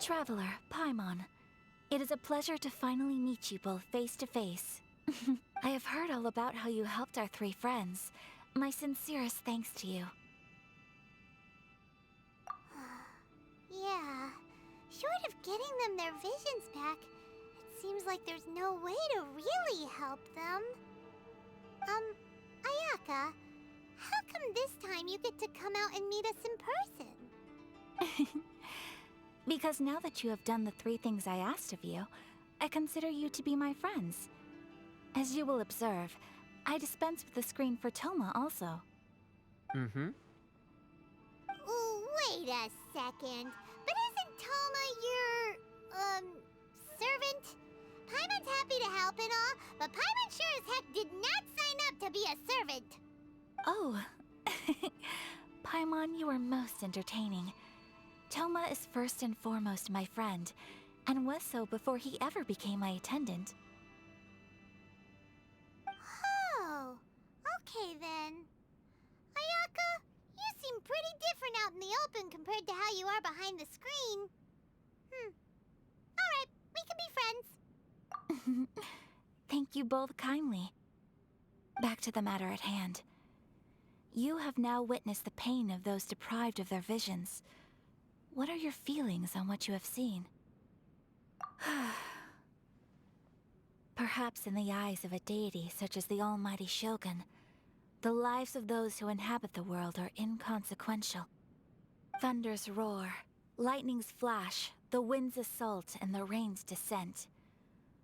Traveler, Paimon, it is a pleasure to finally meet you both face to face. I have heard all about how you helped our three friends. My sincerest thanks to you. Yeah, short of getting them their visions back, it seems like there's no way to really help them. Ayaka, how come this time you get to come out and meet us in person? Because now that you have done the three things I asked of you, I consider you to be my friends. As you will observe, I dispense with the screen for Toma also. Mm-hmm. Wait a second. But isn't Toma your, servant? Paimon's happy to help and all, but Paimon sure as heck did not sign up to be a servant. Oh. Paimon, you are most entertaining. Toma is first and foremost my friend, and was so before he ever became my attendant. Oh, okay then. Ayaka, you seem pretty different out in the open compared to how you are behind the screen. Alright, we can be friends. Thank you both kindly. Back to the matter at hand. You have now witnessed the pain of those deprived of their visions. What are your feelings on what you have seen? Perhaps in the eyes of a deity such as the almighty Shogun, the lives of those who inhabit the world are inconsequential. Thunders roar, lightnings flash, the winds assault, and the rains descent.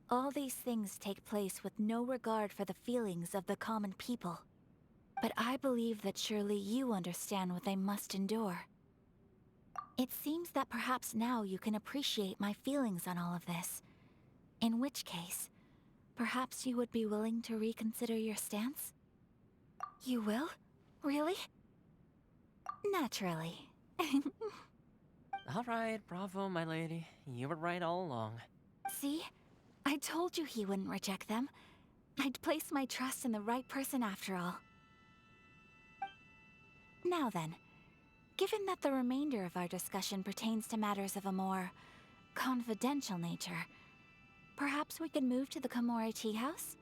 All these things take place with no regard for the feelings of the common people. But I believe that surely you understand what they must endure. It seems that perhaps now you can appreciate my feelings on all of this. In which case, perhaps you would be willing to reconsider your stance? You will? Really? Naturally. Alright, bravo, my lady. You were right all along. See? I told you he wouldn't reject them. I'd placed my trust in the right person after all. Now then, given that the remainder of our discussion pertains to matters of a more confidential nature, perhaps we could move to the Komori Tea House?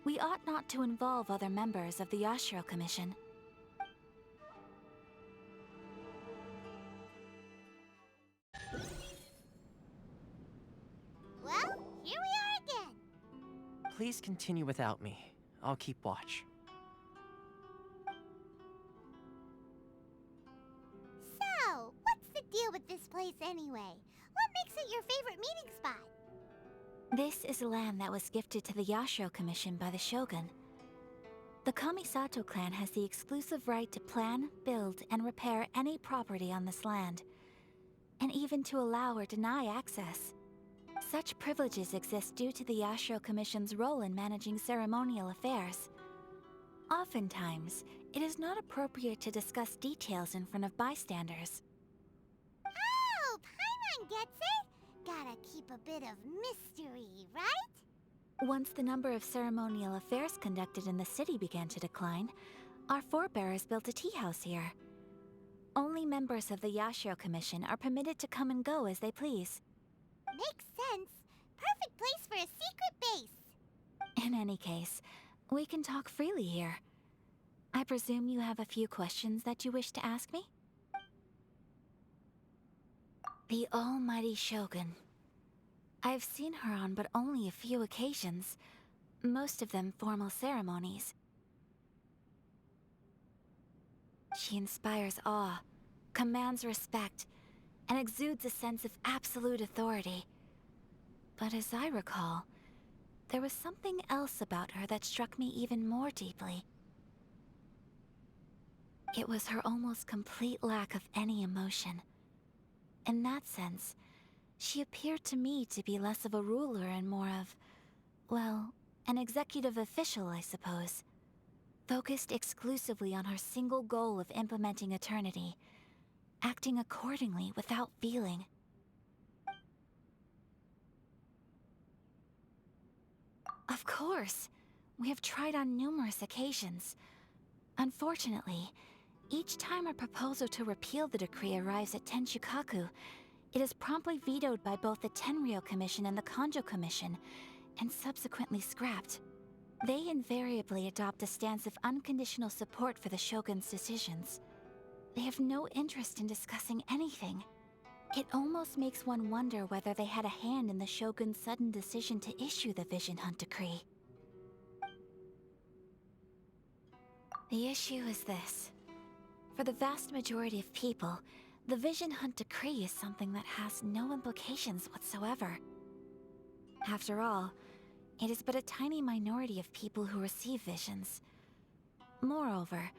We ought not to involve other members of the Yashiro Commission. Well, here we are again. Please continue without me. I'll keep watch. So, what's the deal with this place anyway? What makes it your favorite meeting spot? This is land that was gifted to the Yashiro Commission by the Shogun. The Kamisato clan has the exclusive right to plan, build, and repair any property on this land, and even to allow or deny access. Such privileges exist due to the Yashiro Commission's role in managing ceremonial affairs. Oftentimes, it is not appropriate to discuss details in front of bystanders. Oh, Paimon gets it! Gotta keep a bit of mystery, right? Once the number of ceremonial affairs conducted in the city began to decline, our forebears built a tea house here. Only members of the Yashiro Commission are permitted to come and go as they please. Makes sense. Perfect place for a secret base. In any case, we can talk freely here. I presume you have a few questions that you wish to ask me? The almighty Shogun. I've seen her on but only a few occasions, most of them formal ceremonies. She inspires awe, commands respect, and exudes a sense of absolute authority. But as I recall, there was something else about her that struck me even more deeply. It was her almost complete lack of any emotion. In that sense, she appeared to me to be less of a ruler and more of, well, an executive official, I suppose. Focused exclusively on her single goal of implementing eternity, acting accordingly without feeling. Of course, we have tried on numerous occasions. Unfortunately, each time a proposal to repeal the decree arrives at Tenshukaku, It is promptly vetoed by both the Tenryou Commission and the Kanjo Commission, and subsequently scrapped. They invariably adopt a stance of unconditional support for the Shogun's decisions. They have no interest in discussing anything. It almost makes one wonder whether they had a hand in the Shogun's sudden decision to issue the Vision Hunt Decree. The issue is this. For the vast majority of people, the Vision Hunt Decree is something that has no implications whatsoever. After all, it is but a tiny minority of people who receive visions. Moreover,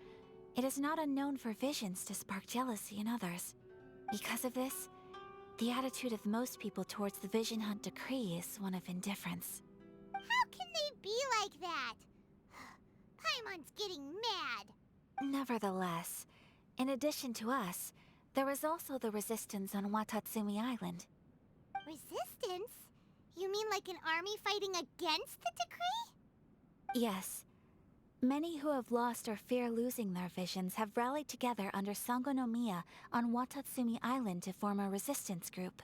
it is not unknown for visions to spark jealousy in others. Because of this, the attitude of most people towards the Vision Hunt Decree is one of indifference. How can they be like that? Paimon's getting mad. Nevertheless, in addition to us, there is also the resistance on Watatsumi Island. Resistance? You mean like an army fighting against the decree? Yes. Many who have lost or fear losing their visions have rallied together under Sangonomiya on Watatsumi Island to form a resistance group.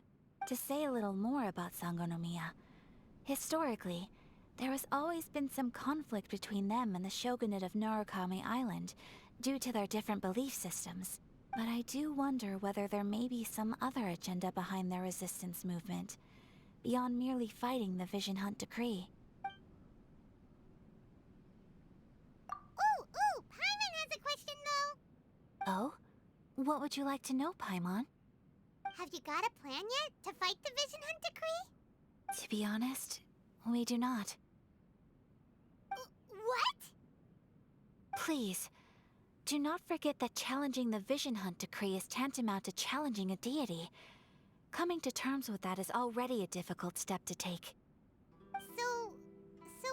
To say a little more about Sangonomiya, historically, there has always been some conflict between them and the shogunate of Narukami Island due to their different belief systems. But I do wonder whether there may be some other agenda behind their resistance movement, beyond merely fighting the Vision Hunt Decree. Ooh, Paimon has a question though. Oh? What would you like to know, Paimon? Have you got a plan yet to fight the Vision Hunt Decree? To be honest, we do not. What? Please, do not forget that challenging the Vision Hunt Decree is tantamount to challenging a deity. Coming to terms with that is already a difficult step to take. So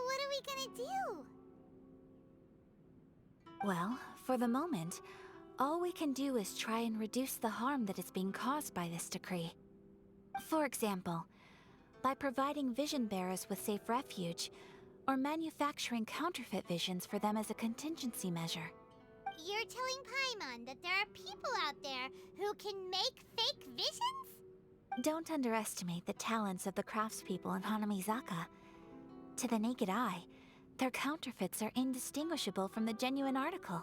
what are we gonna do? Well, for the moment, all we can do is try and reduce the harm that is being caused by this decree. For example, by providing vision bearers with safe refuge, or manufacturing counterfeit visions for them as a contingency measure. You're telling Paimon that there are people out there who can make fake visions? Don't underestimate the talents of the craftspeople in Hanamizaka. To the naked eye, their counterfeits are indistinguishable from the genuine article.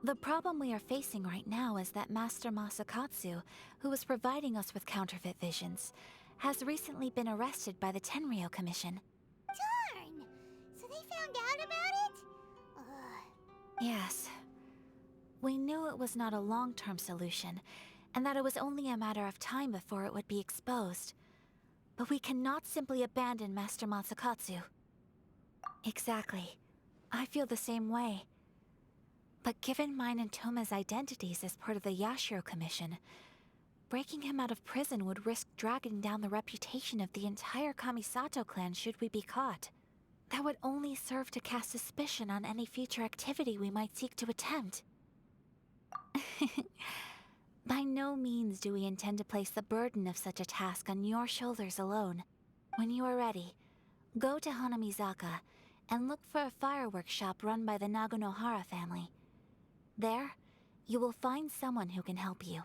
The problem we are facing right now is that Master Masakatsu, who was providing us with counterfeit visions, has recently been arrested by the Tenryou Commission. Darn! So they found out about it? Ugh. Yes. We knew it was not a long-term solution, and that it was only a matter of time before it would be exposed. But we cannot simply abandon Master Masakatsu. Exactly. I feel the same way. But given mine and Toma's identities as part of the Yashiro Commission, breaking him out of prison would risk dragging down the reputation of the entire Kamisato clan should we be caught. That would only serve to cast suspicion on any future activity we might seek to attempt. By no means do we intend to place the burden of such a task on your shoulders alone. When you are ready, go to Hanamizaka and look for a fireworks shop run by the Nagonohara family. There, you will find someone who can help you.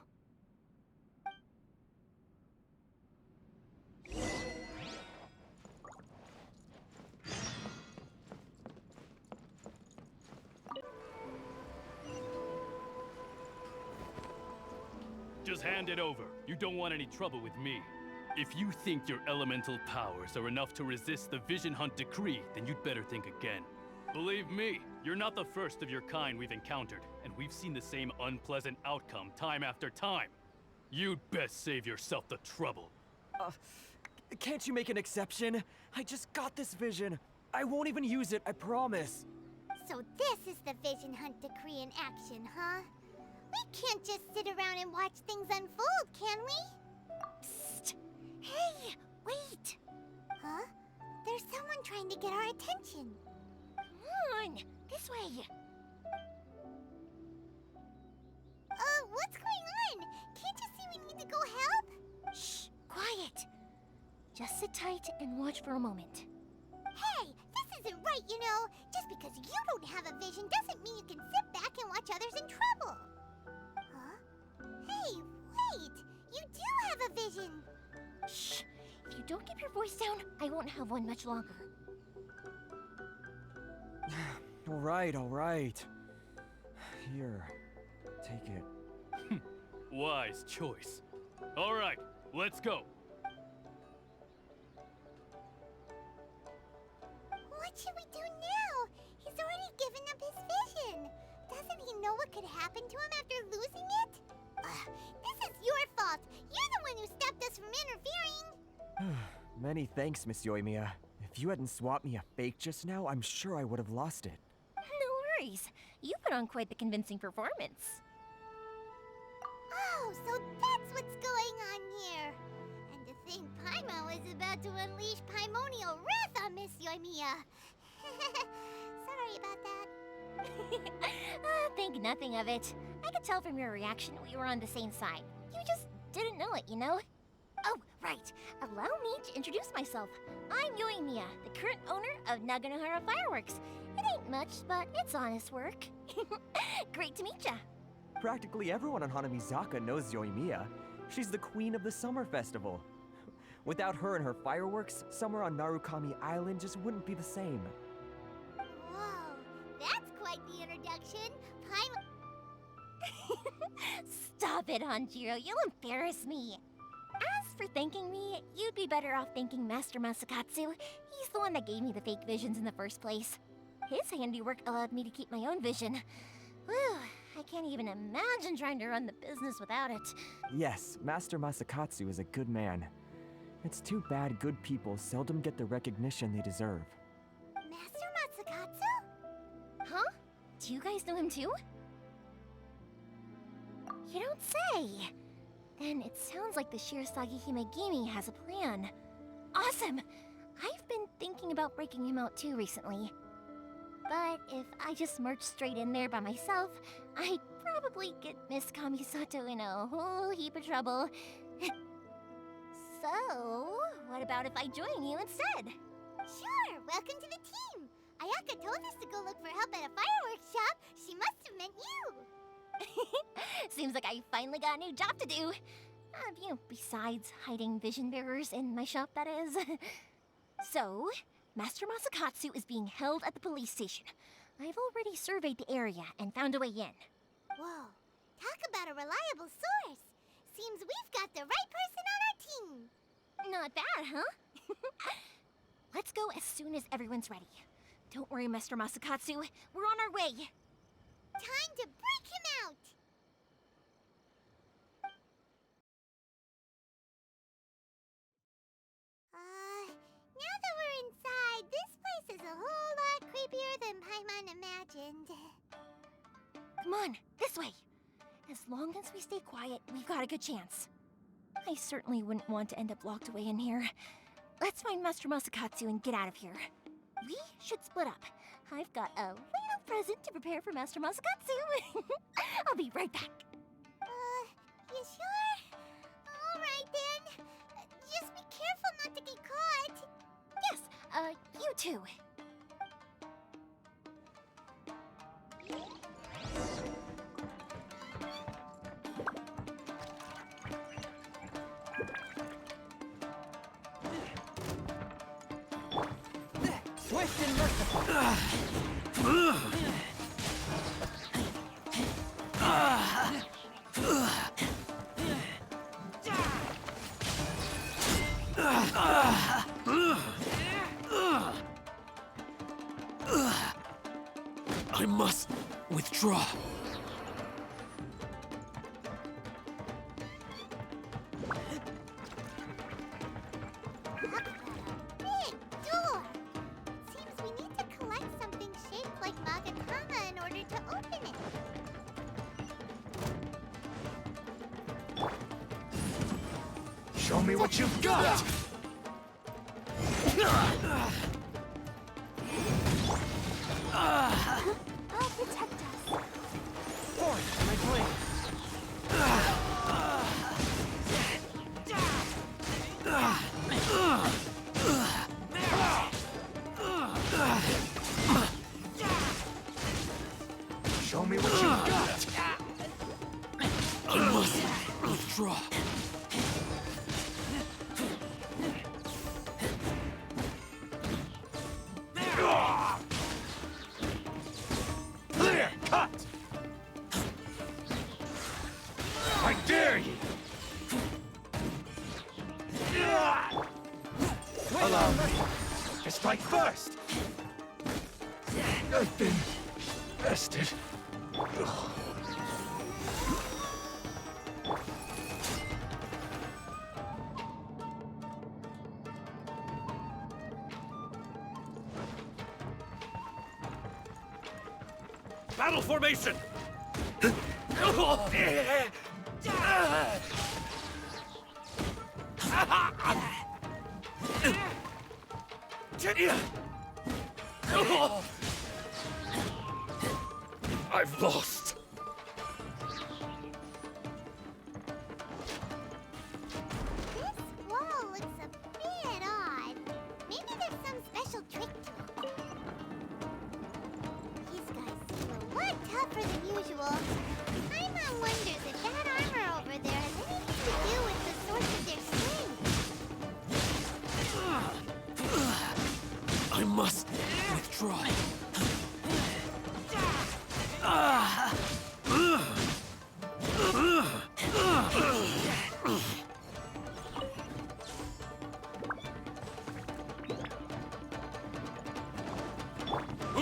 Just hand it over. You don't want any trouble with me. If you think your elemental powers are enough to resist the Vision Hunt Decree, then you'd better think again. Believe me, you're not the first of your kind we've encountered, and we've seen the same unpleasant outcome time after time. You'd best save yourself the trouble. Can't you make an exception? I just got this vision. I won't even use it, I promise. So this is the Vision Hunt Decree in action, huh? We can't just sit around and watch things unfold, can we? Psst! Hey, wait! Huh? There's someone trying to get our attention. Come on, this way. What's going on? Can't you see we need to go help? Shh, quiet. Just sit tight and watch for a moment. Hey, this isn't right, you know. Just because you don't have a vision doesn't mean you can sit back and watch others in trouble. Huh? Hey, wait! don't keep your voice down. I won't have one much longer. All right. Here, take it. Wise choice. All right, let's go. What should we do now? He's already given up his vision. Doesn't he know what could happen to him after losing it? Ugh, this is your fault. You're the one who stopped us from interfering. Many thanks, Miss Yoimiya. If you hadn't swapped me a fake just now, I'm sure I would have lost it. No worries. You put on quite the convincing performance. Oh, so that's what's going on here. And to think Paimon is about to unleash Paimonial wrath on Miss Yoimiya. Sorry about that. Think nothing of it. I could tell from your reaction we were on the same side. You just didn't know it, you know? Oh, right. Allow me to introduce myself. I'm Yoimiya, the current owner of Naganohara Fireworks. It ain't much, but it's honest work. Great to meet ya. Practically everyone on Hanamizaka knows Yoimiya. She's the queen of the summer festival. Without her and her fireworks, summer on Narukami Island just wouldn't be the same. Whoa, that's quite the introduction. Stop it, Hanjiro. You'll embarrass me. As for thanking me, you'd be better off thanking Master Masakatsu. He's the one that gave me the fake visions in the first place. His handiwork allowed me to keep my own vision. Whew, I can't even imagine trying to run the business without it. Yes, Master Masakatsu is a good man. It's too bad good people seldom get the recognition they deserve. Master Matsukatsu? Huh? Do you guys know him too? You don't say! Then it sounds like the Shirasagi Himegimi has a plan. Awesome! I've been thinking about breaking him out too recently. But if I just marched straight in there by myself, I'd probably get Miss Kamisato in a whole heap of trouble. So, what about if I join you instead? Sure, welcome to the team. Ayaka told us to go look for help at a fireworks shop. She must have meant you. Seems like I finally got a new job to do. Besides hiding vision bearers in my shop, that is. So, Master Masakatsu is being held at the police station. I've already surveyed the area and found a way in. Whoa, talk about a reliable source. Seems we've got the right person on our team. Not bad, huh? Let's go as soon as everyone's ready. Don't worry, Master Masakatsu. We're on our way. Time to break him out. Now that we're inside, this place is a whole lot creepier than Paimon imagined. Come on, this way. As long as we stay quiet, we've got a good chance. I certainly wouldn't want to end up locked away in here. Let's find Master Masakatsu and get out of here. We should split up. I've got a little present to prepare for Master Masakatsu. I'll be right back. You sure? All right then. Just be careful not to get caught. Yes, you too. Swift and merciful. I must withdraw. Big door. Seems we need to collect something shaped like Magatama in order to open it. Show me what you've got! I'll protect us. Forth, my blade. Show me what you've got! I must withdraw. strike first! I've been bested. Battle formation! I've lost. This wall looks a bit odd. Maybe there's some special trick to it. These guys seem a lot tougher than usual. Paimon wonders if that armor over there has anything to do with the source of their strength. I must withdraw.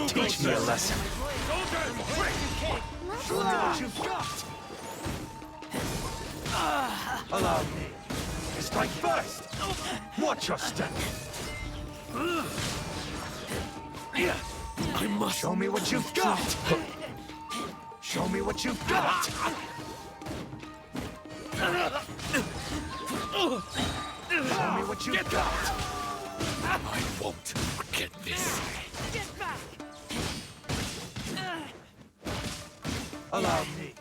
Teach me a lesson. Show me what you've got. Allow me to strike first. Watch your step. I must. Show me what you've got. Show me what you've got. Show me what you've got. I won't forget this. Allow me.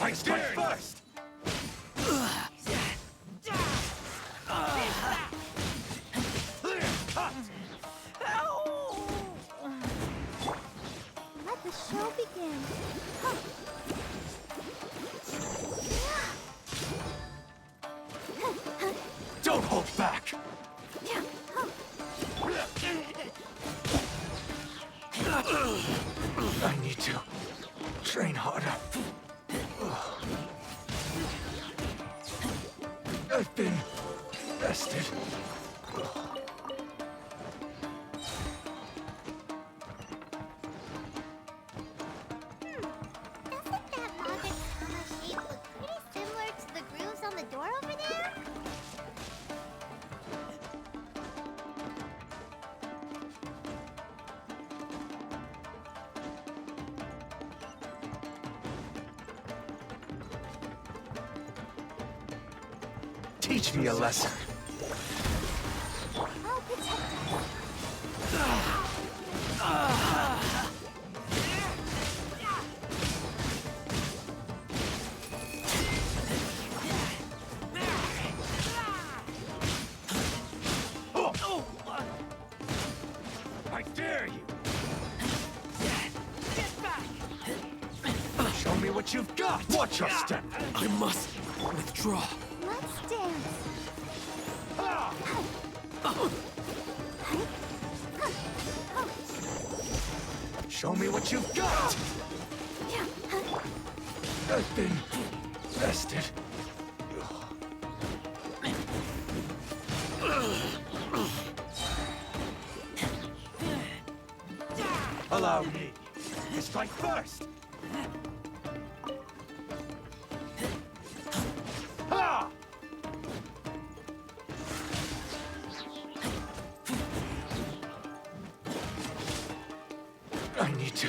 I strike first. Let the show begin. Don't hold back. I need to train harder. I've been bested. Doesn't that Magatama shape look pretty similar to the grooves on the door over there? Teach me a lesson. I'll protect us. I dare you. Show me what you've got. Watch your step. I must withdraw. Let's dance. Show me what you've got. I've been bested. Allow me to strike first. Ha! I need to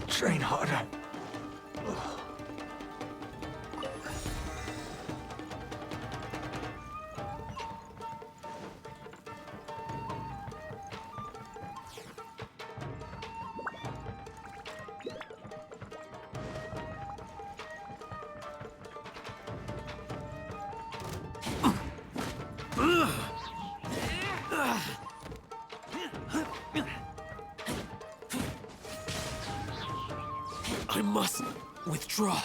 train harder. I must withdraw.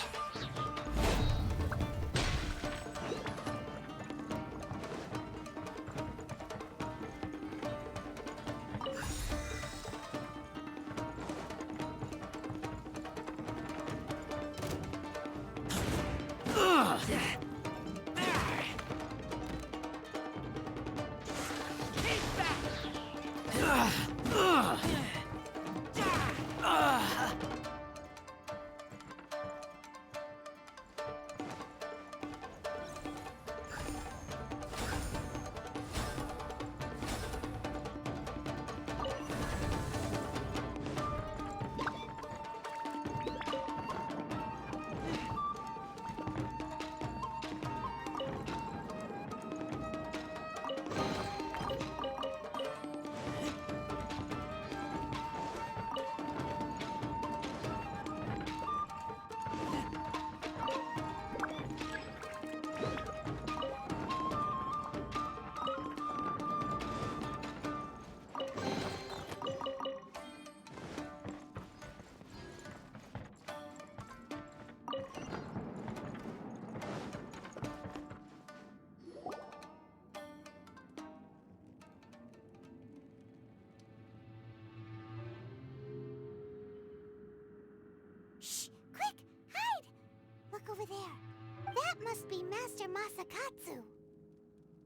That must be Master Masakatsu.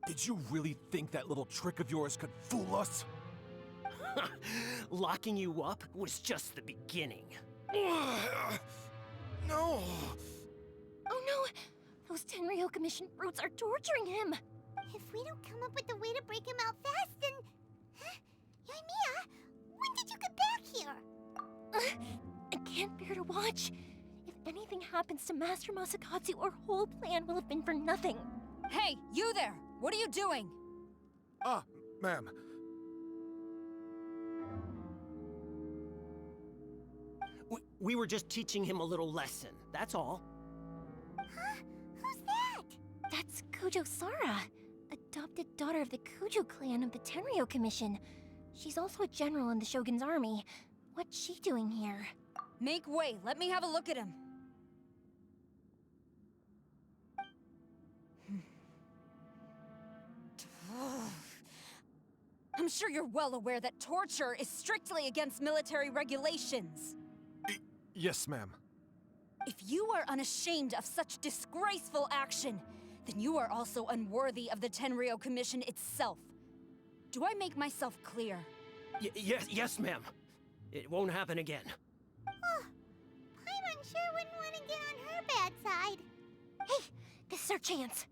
Did you really think that little trick of yours could fool us? Locking you up was just the beginning. No! Oh no! Those Tenryo Commission brutes are torturing him! If we don't come up with a way to break him out fast, then... Huh? Yoimiya, when did you get back here? I can't bear to watch. If anything happens to Master Masakatsu, our whole plan will have been for nothing. Hey, you there! What are you doing? Ah, ma'am. We were just teaching him a little lesson, that's all. Huh? Who's that? That's Kujo Sara, adopted daughter of the Kujo clan of the Tenryo Commission. She's also a general in the Shogun's army. What's she doing here? Make way, let me have a look at him. I'm sure you're well aware that torture is strictly against military regulations. Yes, ma'am. If you are unashamed of such disgraceful action, then you are also unworthy of the Tenryo Commission itself. Do I make myself clear? Yes, ma'am. It won't happen again. Oh, Paimon sure wouldn't want to get on her bad side. Hey, this is our chance.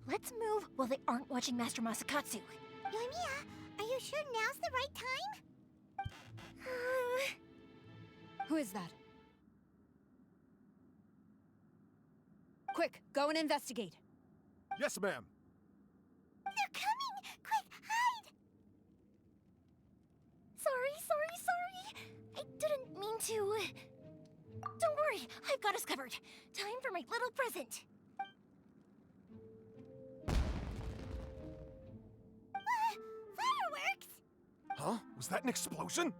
Let's move while they aren't watching Master Masakatsu. Yoimiya, are you sure now's the right time? Who is that? Quick, go and investigate. Yes, ma'am. They're coming! Quick, hide! Sorry. I didn't mean to. Don't worry, I've got us covered. Time for my little present. Fireworks? Huh? Was that an explosion?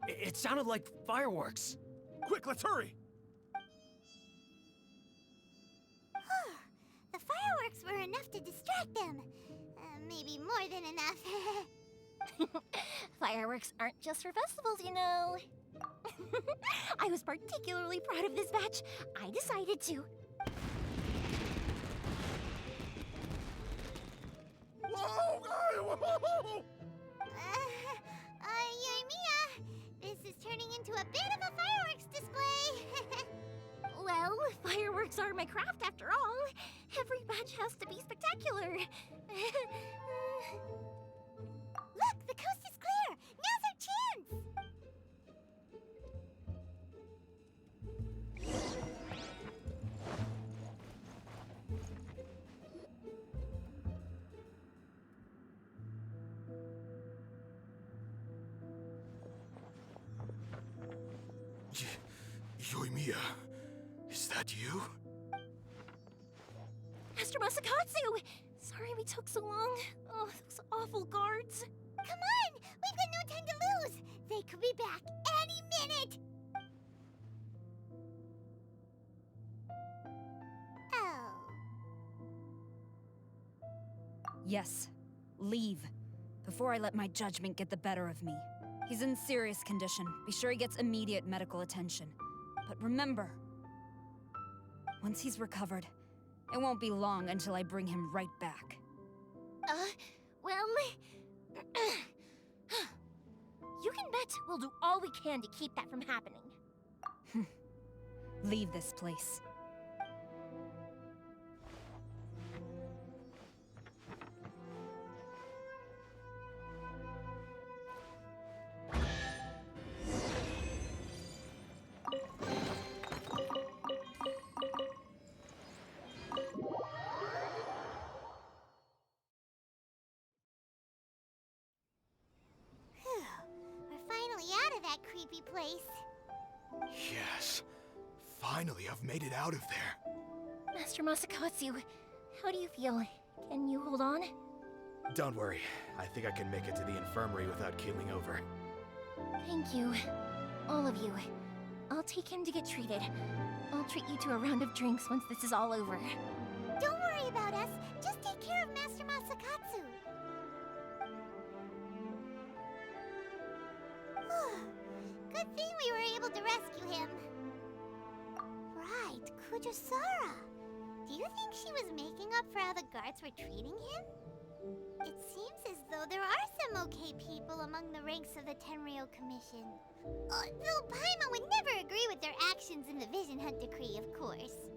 It sounded like fireworks. Quick, let's hurry! The fireworks were enough to distract them. Maybe more than enough. Fireworks aren't just for festivals, you know. I was particularly proud of this batch. I decided to. Whoa! Yoimiya, this is turning into a bit of a fireworks display. Well, fireworks are my craft after all. Every batch has to be spectacular. Look, the coast is clear. Now's our chance. Yoimiya, is that you? Master Masakatsu! Sorry we took so long. Oh, those awful guards. Come on, we've got no time to lose. They could be back any minute. Oh. Yes, leave. Before I let my judgment get the better of me. He's in serious condition. Be sure he gets immediate medical attention. But remember, once he's recovered, it won't be long until I bring him right back. Well... You can bet we'll do all we can to keep that from happening. Leave this place. We're finally out of that creepy place. Yes. Finally, I've made it out of there. Master Masakatsu, how do you feel? Can you hold on? Don't worry. I think I can make it to the infirmary without keeling over. Thank you. All of you. I'll take him to get treated. I'll treat you to a round of drinks once this is all over. Don't worry about us. Just take care of Master Masakatsu. Good thing we were able to rescue him. Right, Kujasara. Do you think she was making up for how the guards were treating him? It seems as though there are some okay people among the ranks of the Tenryou Commission. Though Paimon would never agree with their actions in the Vision Hunt Decree, of course.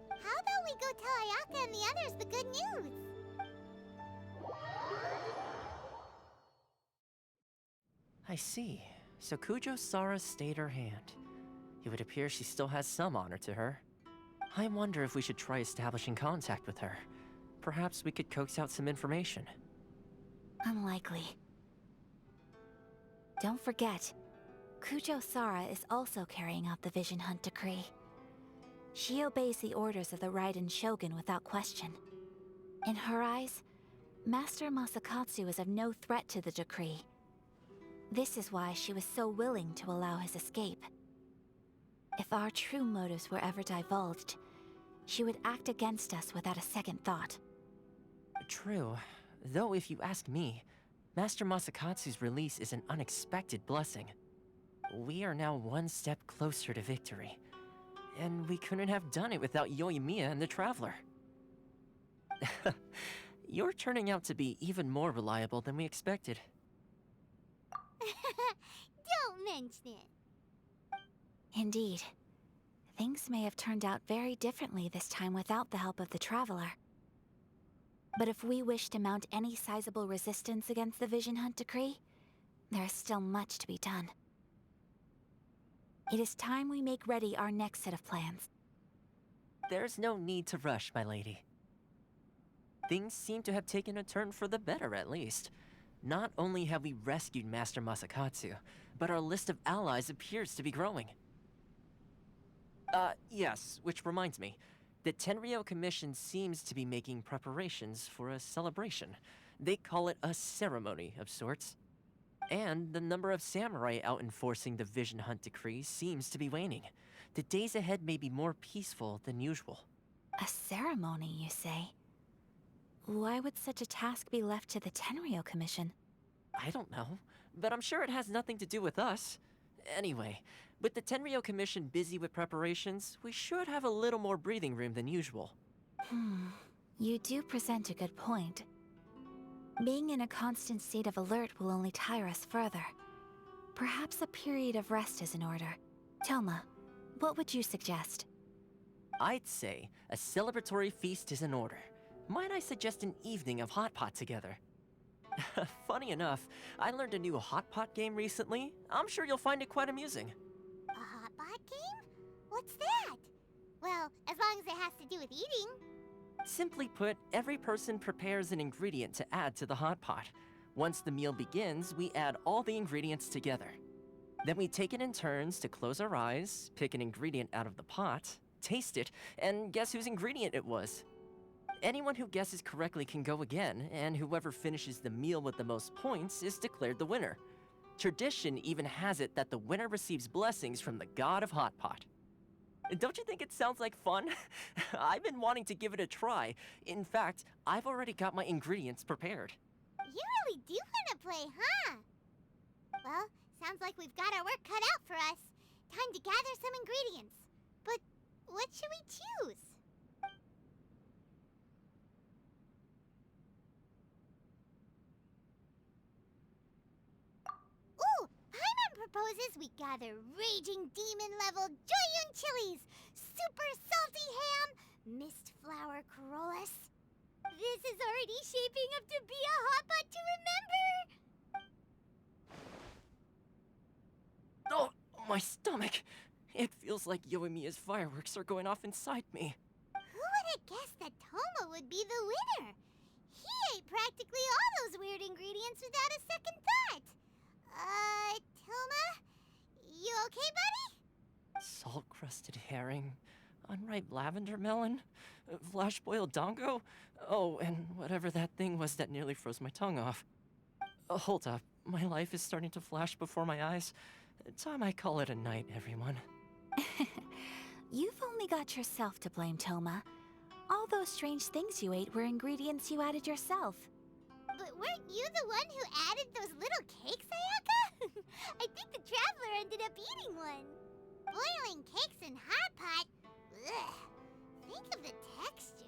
How about we go tell Ayaka and the others the good news? I see. So Kujo Sara stayed her hand. It would appear she still has some honor to her. I wonder if we should try establishing contact with her. Perhaps we could coax out some information. Unlikely. Don't forget, Kujo Sara is also carrying out the Vision Hunt Decree. She obeys the orders of the Raiden Shogun without question. In her eyes, Master Masakatsu is of no threat to the decree. This is why she was so willing to allow his escape. If our true motives were ever divulged, she would act against us without a second thought. True. Though if you ask me, Master Masakatsu's release is an unexpected blessing. We are now one step closer to victory. And we couldn't have done it without Yoimiya and the Traveler. You're turning out to be even more reliable than we expected. Don't mention it. Indeed. Things may have turned out very differently this time without the help of the Traveler. But if we wish to mount any sizable resistance against the Vision Hunt Decree, there is still much to be done. It is time we make ready our next set of plans. There's no need to rush, my lady. Things seem to have taken a turn for the better, at least. Not only have we rescued Master Masakatsu, but our list of allies appears to be growing. Yes, which reminds me. The Tenryou Commission seems to be making preparations for a celebration. They call it a ceremony of sorts. And the number of samurai out enforcing the Vision Hunt Decree seems to be waning. The days ahead may be more peaceful than usual. A ceremony, you say? Why would such a task be left to the Tenryou Commission? I don't know, but I'm sure it has nothing to do with us. Anyway, with the Tenryou Commission busy with preparations, we should have a little more breathing room than usual. You do present a good point. Being in a constant state of alert will only tire us further. Perhaps a period of rest is in order. Toma, what would you suggest? I'd say a celebratory feast is in order. Might I suggest an evening of hot pot together? Funny enough, I learned a new hot pot game recently. I'm sure you'll find it quite amusing. A hot pot game? What's that? Well, as long as it has to do with eating. Simply put, every person prepares an ingredient to add to the hot pot. Once the meal begins, we add all the ingredients together. Then we take it in turns to close our eyes, pick an ingredient out of the pot, taste it, and guess whose ingredient it was. Anyone who guesses correctly can go again, and whoever finishes the meal with the most points is declared the winner. Tradition even has it that the winner receives blessings from the god of hot pot. Don't you think it sounds like fun? I've been wanting to give it a try. In fact, I've already got my ingredients prepared. You really do want to play, huh? Well, sounds like we've got our work cut out for us. Time to gather some ingredients. But what should we choose? Ooh! Paimon proposes we gather raging demon-level Joyun chilies, super salty ham, mist flower corollas. This is already shaping up to be a hot pot to remember! Oh, my stomach! It feels like Yoimiya's fireworks are going off inside me. Who would have guessed that Toma would be the winner? He ate practically all those weird ingredients without a second thought. Toma? You okay, buddy? Salt-crusted herring, unripe lavender melon, flash-boiled dongo, oh, and whatever that thing was that nearly froze my tongue off. Hold up, my life is starting to flash before my eyes. Time I call it a night, everyone. You've only got yourself to blame, Toma. All those strange things you ate were ingredients you added yourself. But weren't you the one who added those little cakes, Ayaka? I think the Traveler ended up eating one. Boiling cakes in hot pot? Ugh. Think of the texture.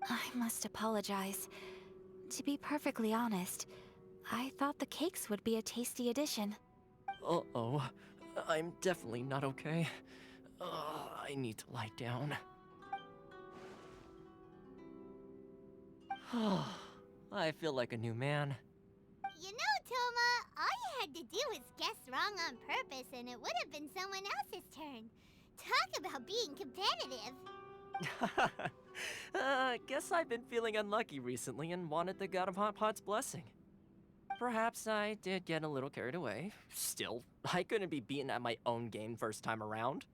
I must apologize. To be perfectly honest, I thought the cakes would be a tasty addition. Uh-oh. I'm definitely not okay. I need to lie down. I feel like a new man. You know, Toma, all you had to do was guess wrong on purpose and it would have been someone else's turn. Talk about being competitive. Guess I've been feeling unlucky recently and wanted the God of Hot Pot's blessing. Perhaps I did get a little carried away. Still, I couldn't be beaten at my own game first time around.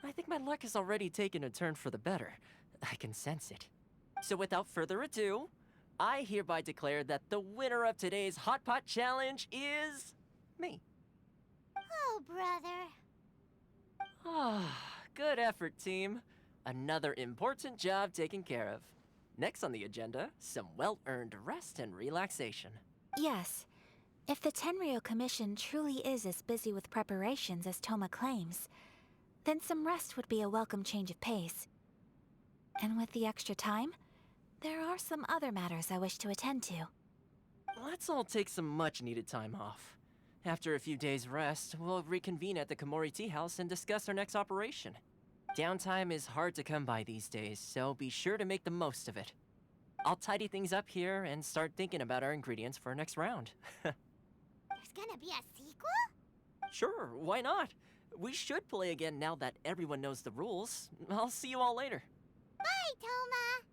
I think my luck has already taken a turn for the better. I can sense it. So without further ado, I hereby declare that the winner of today's Hot Pot Challenge is... me. Oh, brother. Good effort, team. Another important job taken care of. Next on the agenda, some well-earned rest and relaxation. Yes. If the Tenryo Commission truly is as busy with preparations as Toma claims, then some rest would be a welcome change of pace. And with the extra time, there are some other matters I wish to attend to. Let's all take some much-needed time off. After a few days' rest, we'll reconvene at the Komori Tea House and discuss our next operation. Downtime is hard to come by these days, so be sure to make the most of it. I'll tidy things up here and start thinking about our ingredients for our next round. There's gonna be a sequel? Sure, why not? We should play again now that everyone knows the rules. I'll see you all later. Bye, Toma.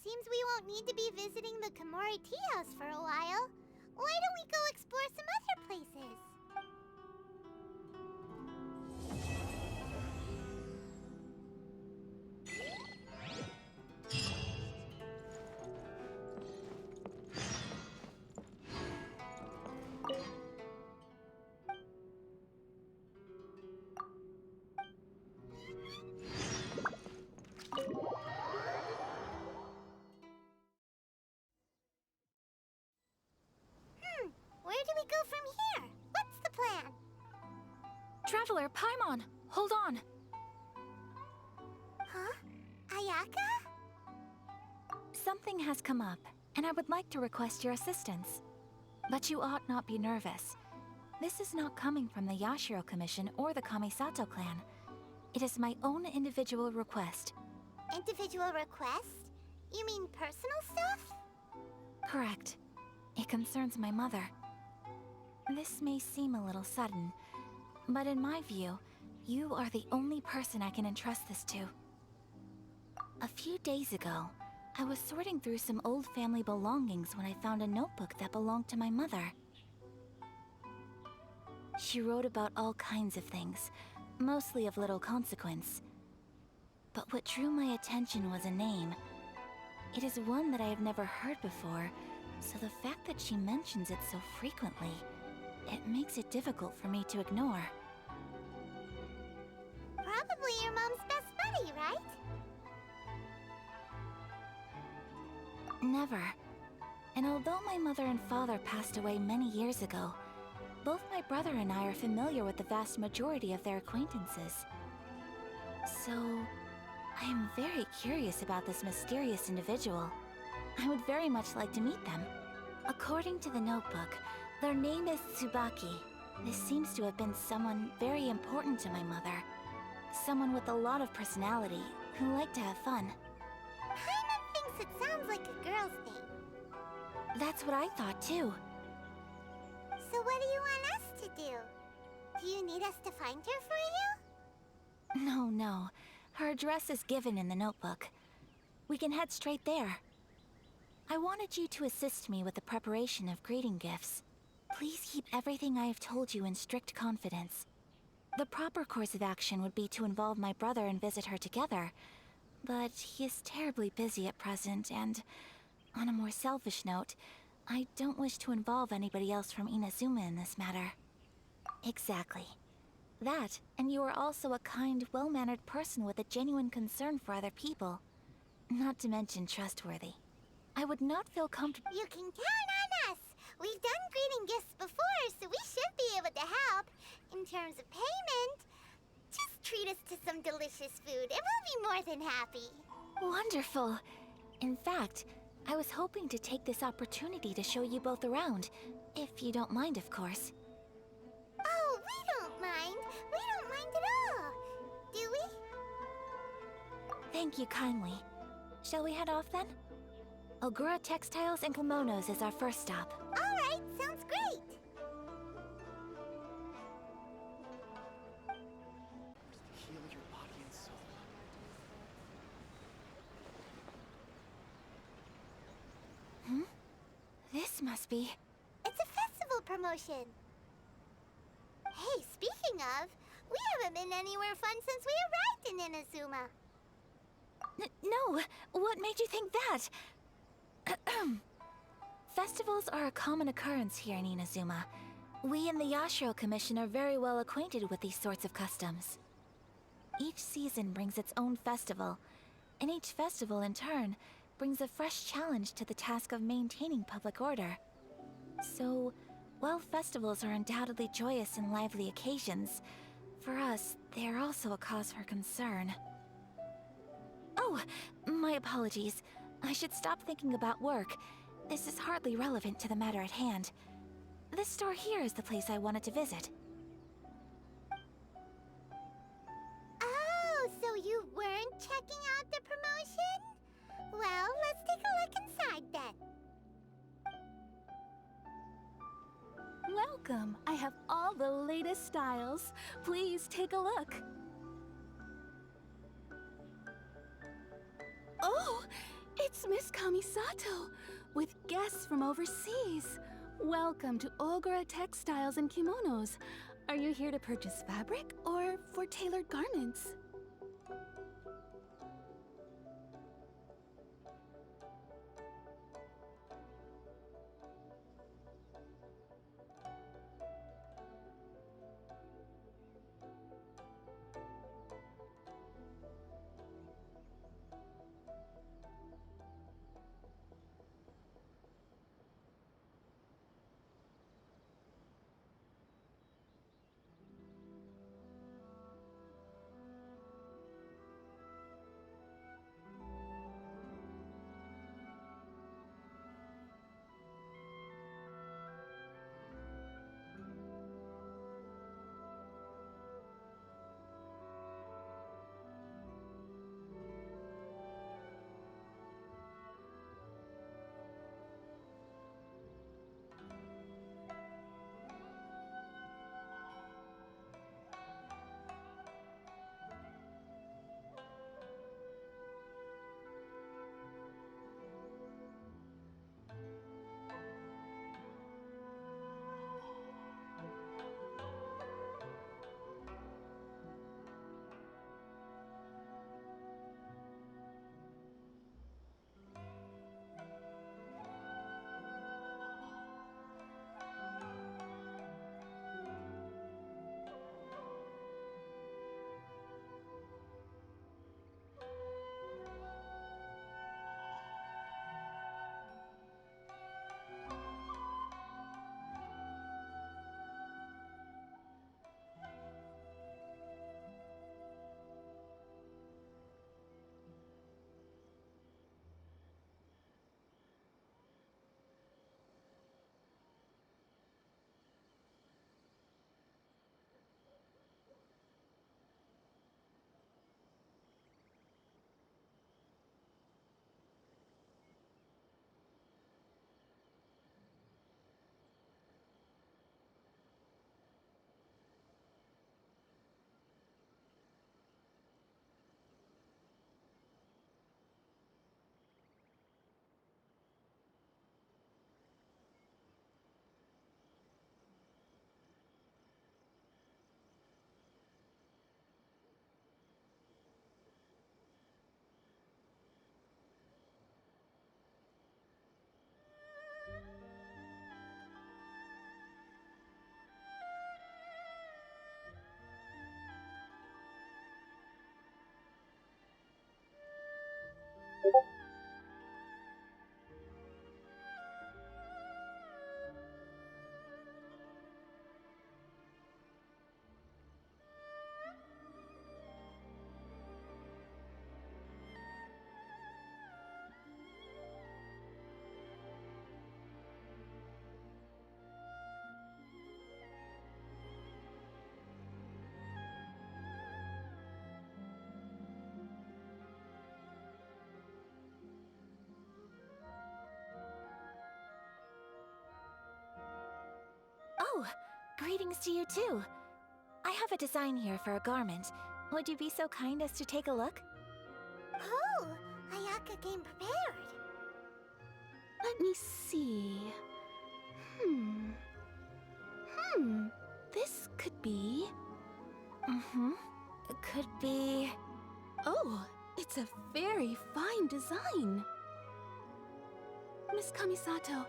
Seems we won't need to be visiting the Komori Tea House for a while. Why don't we go explore some other places? Where do we go from here? What's the plan? Traveler, Paimon, hold on. Huh? Ayaka? Something has come up, and I would like to request your assistance. But you ought not be nervous. This is not coming from the Yashiro Commission or the Kamisato clan. It is my own individual request. Individual request? You mean personal stuff? Correct. It concerns my mother. This may seem a little sudden, but in my view, you are the only person I can entrust this to. A few days ago, I was sorting through some old family belongings when I found a notebook that belonged to my mother. She wrote about all kinds of things, mostly of little consequence. But what drew my attention was a name. It is one that I have never heard before, so the fact that she mentions it so frequently, it makes it difficult for me to ignore. Probably your mom's best buddy, right? Never. And although my mother and father passed away many years ago, both my brother and I are familiar with the vast majority of their acquaintances. So, I am very curious about this mysterious individual. I would very much like to meet them. According to the notebook, their name is Tsubaki. This seems to have been someone very important to my mother. Someone with a lot of personality, who liked to have fun. Paimon thinks it sounds like a girl's name. That's what I thought too. So what do you want us to do? Do you need us to find her for you? No. Her address is given in the notebook. We can head straight there. I wanted you to assist me with the preparation of greeting gifts. Please keep everything I have told you in strict confidence. The proper course of action would be to involve my brother and visit her together, but he is terribly busy at present, and on a more selfish note, I don't wish to involve anybody else from Inazuma in this matter. Exactly. That, and you are also a kind, well-mannered person with a genuine concern for other people. Not to mention trustworthy. I would not feel comfortable. You can count on us! We've done greeting gifts before, so we should be able to help. In terms of payment, just treat us to some delicious food and we'll be more than happy. Wonderful. In fact, I was hoping to take this opportunity to show you both around, if you don't mind, of course. Oh, we don't mind. We don't mind at all. Do we? Thank you kindly. Shall we head off then? Ogura Textiles and Kimonos is our first stop. All right, sounds great. Heal your body and soul. This must be... It's a festival promotion. Hey, speaking of, we haven't been anywhere fun since we arrived in Inazuma. No! What made you think that? Festivals are a common occurrence here in Inazuma. We in the Yashiro Commission are very well acquainted with these sorts of customs. Each season brings its own festival, and each festival, in turn, brings a fresh challenge to the task of maintaining public order. So, while festivals are undoubtedly joyous and lively occasions, for us, they are also a cause for concern. Oh, my apologies. I should stop thinking about work. This is hardly relevant to the matter at hand. This store here is the place I wanted to visit. Oh, so you weren't checking out the promotion? Well, let's take a look inside then. Welcome. I have all the latest styles. Please take a look. Oh, it's Miss Kamisato, with guests from overseas. Welcome to Ogura Textiles and Kimonos. Are you here to purchase fabric or for tailored garments? Greetings to you too. I have a design here for a garment. Would you be so kind as to take a look? Oh, Ayaka came prepared. Let me see. This could be... It could be... Oh, it's a very fine design. Miss Kamisato,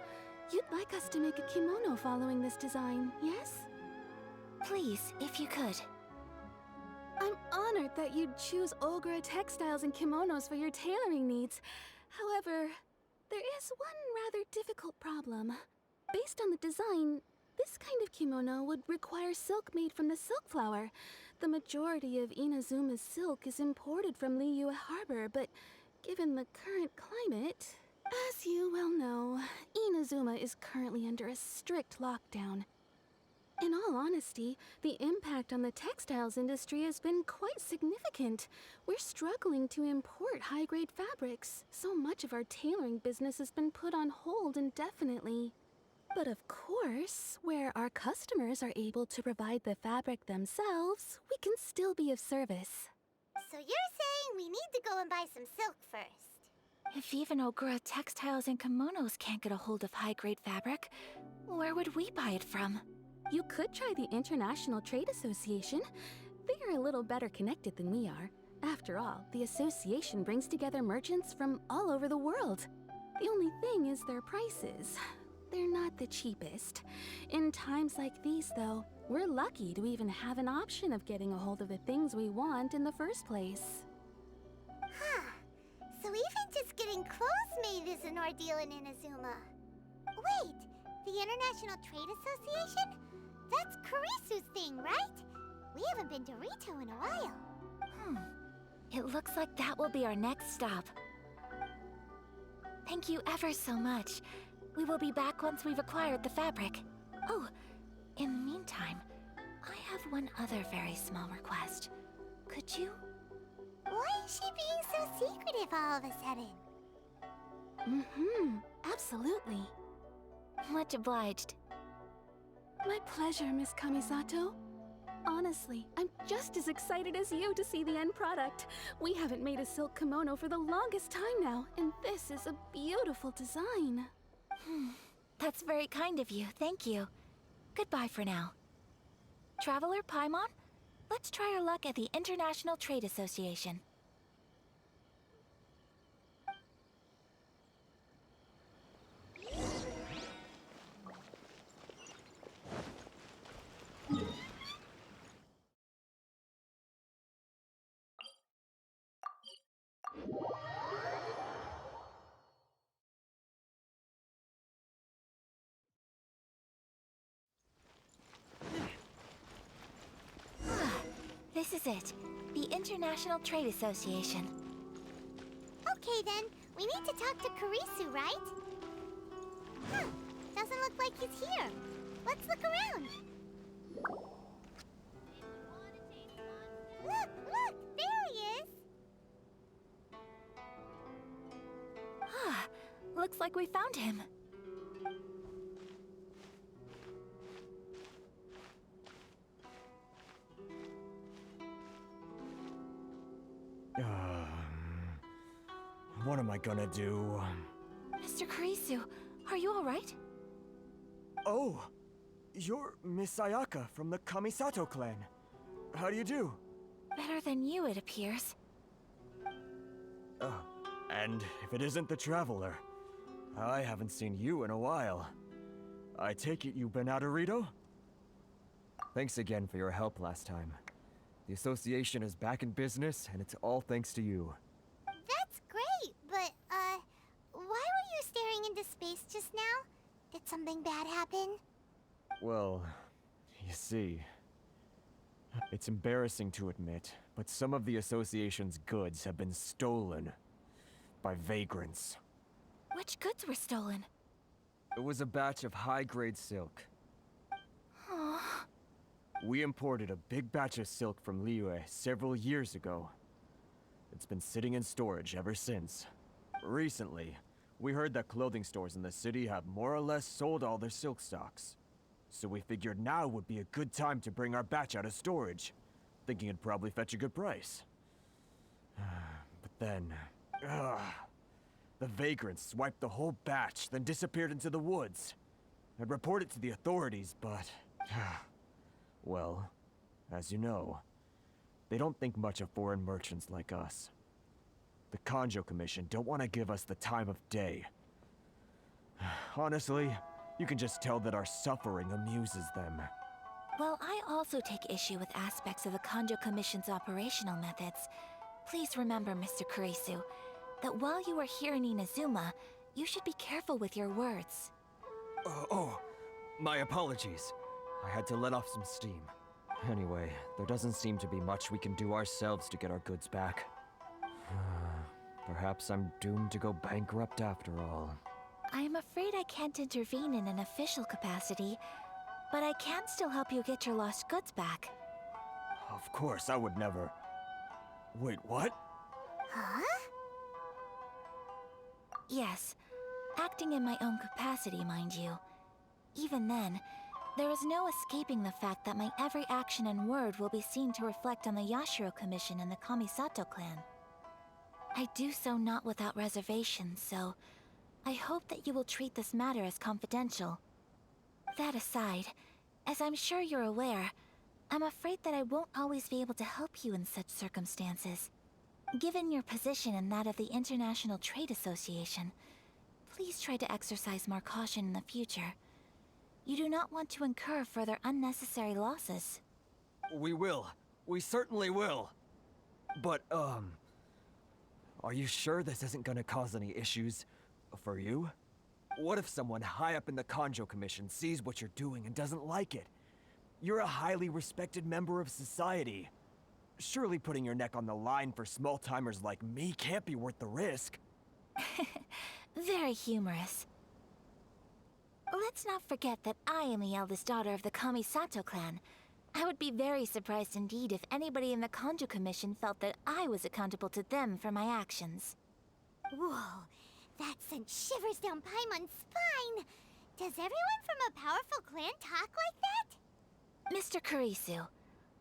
you'd like us to make a kimono following this design, yes? Please, if you could. I'm honored that you'd choose Ogura textiles and kimonos for your tailoring needs. However, there is one rather difficult problem. Based on the design, this kind of kimono would require silk made from the silk flower. The majority of Inazuma's silk is imported from Liyue Harbor, but given the current climate, as you well know, Inazuma is currently under a strict lockdown. In all honesty, the impact on the textiles industry has been quite significant. We're struggling to import high-grade fabrics. So much of our tailoring business has been put on hold indefinitely. But of course, where our customers are able to provide the fabric themselves, we can still be of service. So you're saying we need to go and buy some silk first? If even Ogura textiles and kimonos can't get a hold of high-grade fabric, where would we buy it from? You could try the International Trade Association. They are a little better connected than we are. After all, the association brings together merchants from all over the world. The only thing is their prices. They're not the cheapest. In times like these, though, we're lucky to even have an option of getting a hold of the things we want in the first place. Huh. So even just getting clothes made is an ordeal in Inazuma. Wait, the International Trade Association? That's Kurisu's thing, right? We haven't been to Rito in a while. It looks like that will be our next stop. Thank you ever so much. We will be back once we've acquired the fabric. Oh, in the meantime, I have one other very small request. Could you? Why is she being so secretive all of a sudden? Absolutely. Much obliged. My pleasure, Miss Kamisato. Honestly, I'm just as excited as you to see the end product. We haven't made a silk kimono for the longest time now, and this is a beautiful design. That's very kind of you, thank you. Goodbye for now. Traveler Paimon, let's try our luck at the International Trade Association. This is it. The International Trade Association. Okay then, we need to talk to Kurisu, right? Doesn't look like he's here. Let's look around. Look, there he is. Looks like we found him. What am I gonna do? Mr. Kurisu, are you alright? Oh, you're Miss Ayaka from the Kamisato clan. How do you do? Better than you, it appears. And if it isn't the Traveler, I haven't seen you in a while. I take it you've been out of Rito? Thanks again for your help last time. The association is back in business, and it's all thanks to you. That's great, but, why were you staring into space just now? Did something bad happen? Well, you see, it's embarrassing to admit, but some of the association's goods have been stolen by vagrants. Which goods were stolen? It was a batch of high-grade silk. We imported a big batch of silk from Liyue several years ago. It's been sitting in storage ever since. Recently, we heard that clothing stores in the city have more or less sold all their silk stocks. So we figured now would be a good time to bring our batch out of storage, thinking it'd probably fetch a good price. But then... the vagrants swiped the whole batch, then disappeared into the woods. I'd report it to the authorities, but... well, as you know, they don't think much of foreign merchants like us. The Kanjo Commission don't want to give us the time of day. Honestly, you can just tell that our suffering amuses them. Well, I also take issue with aspects of the Kanjo Commission's operational methods. Please remember, Mr. Kurisu, that while you are here in Inazuma, you should be careful with your words. My apologies. I had to let off some steam. Anyway, there doesn't seem to be much we can do ourselves to get our goods back. Perhaps I'm doomed to go bankrupt after all. I'm afraid I can't intervene in an official capacity, but I can still help you get your lost goods back. Of course, I would never... Wait, what? Huh? Yes, acting in my own capacity, mind you. Even then, there is no escaping the fact that my every action and word will be seen to reflect on the Yashiro Commission and the Kamisato clan. I do so not without reservation, so I hope that you will treat this matter as confidential. That aside, as I'm sure you're aware, I'm afraid that I won't always be able to help you in such circumstances. Given your position and that of the International Trade Association, please try to exercise more caution in the future. You do not want to incur further unnecessary losses. We will. We certainly will. But, are you sure this isn't gonna cause any issues for you? What if someone high up in the Kanjo Commission sees what you're doing and doesn't like it? You're a highly respected member of society. Surely putting your neck on the line for small-timers like me can't be worth the risk. Very humorous. Let's not forget that I am the eldest daughter of the Kamisato clan. I would be very surprised indeed if anybody in the Kanjo Commission felt that I was accountable to them for my actions. Whoa, that sent shivers down Paimon's spine. Does everyone from a powerful clan talk like that? Mr. Kurisu,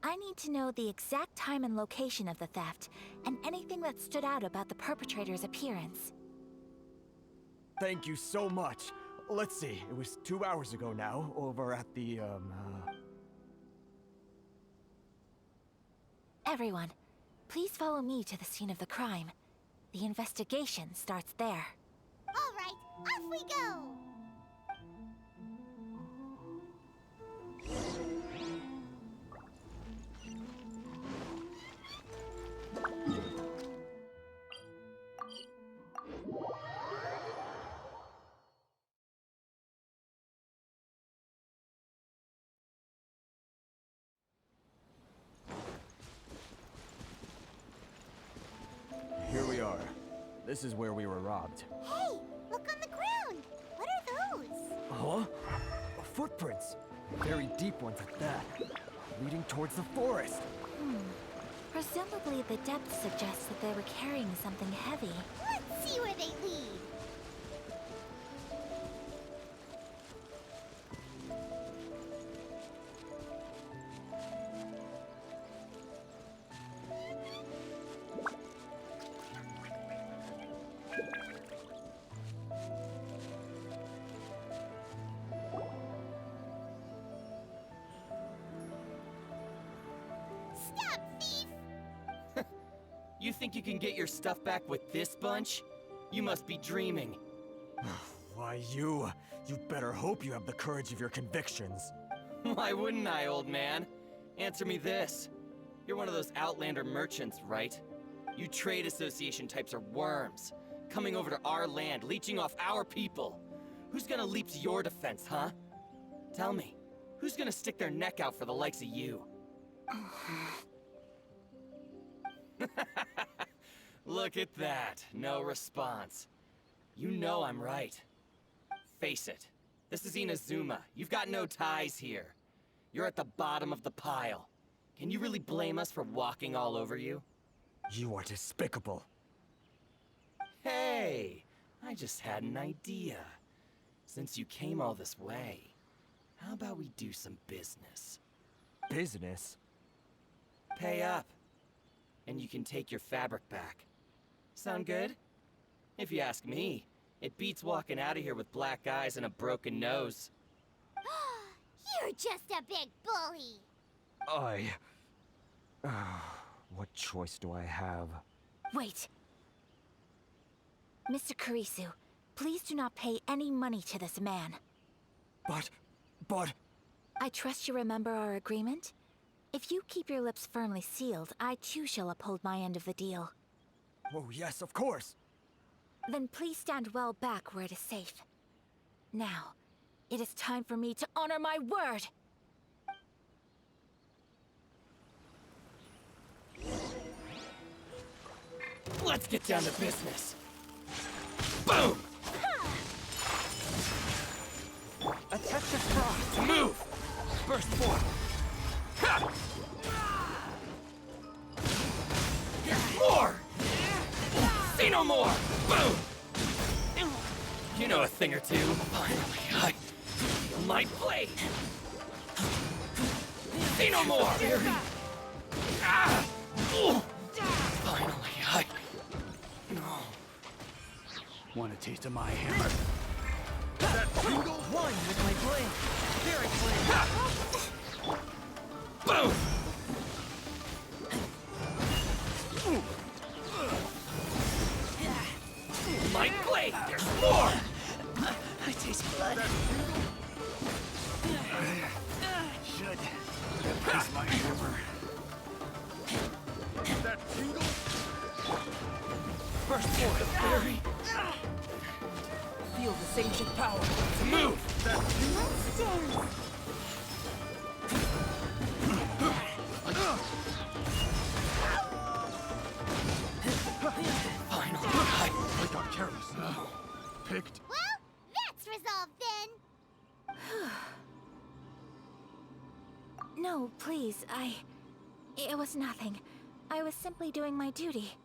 I need to know the exact time and location of the theft, and anything that stood out about the perpetrator's appearance. Thank you so much. Let's see, it was 2 hours ago now, over at the, Everyone, please follow me to the scene of the crime. The investigation starts there. All right, off we go! Here we are. This is where we were robbed. Hey, look on the ground! What are those? Huh? Footprints. Very deep ones at that. Leading towards the forest. Presumably the depth suggests that they were carrying something heavy. Let's see where they lead. Stop, thief! You think you can get your stuff back with this bunch? You must be dreaming. Why, you'd better hope you have the courage of your convictions. Why wouldn't I, old man? Answer me this. You're one of those Outlander merchants, right? You trade association types are worms, coming over to our land, leeching off our people. Who's gonna leap to your defense, huh? Tell me, who's gonna stick their neck out for the likes of you? Look at that, no response. You know I'm right. Face it, this is Inazuma. You've got no ties here. You're at the bottom of the pile. Can you really blame us for walking all over you? You are despicable. Hey, I just had an idea. Since you came all this way, How about we do some business? Business? Pay up, and you can take your fabric back. Sound good? If you ask me, it beats walking out of here with black eyes and a broken nose. You're just a big bully! What choice do I have? Wait. Mr. Kurisu, please do not pay any money to this man. But... I trust you remember our agreement? If you keep your lips firmly sealed, I too shall uphold my end of the deal. Oh, yes, of course! Then please stand well back where it is safe. Now, it is time for me to honor my word! Let's get down to business. Boom! A touch of frost. Move! Burst forth. Ha! More! See no more! Boom! You know a thing or two. Finally, I feel my blade. See no more! Ah! Finally, Want a taste of my hammer? That tingle? One with my blade. Spirit blade. Boom! My blade! There's more! I taste blood. Should taste my hammer. That tingle? Burst forth of fury. Feel the ancient power. Move! That tingle? Finally, I got careless. Picked. Well, that's resolved then! No, please, It was nothing. I was simply doing my duty.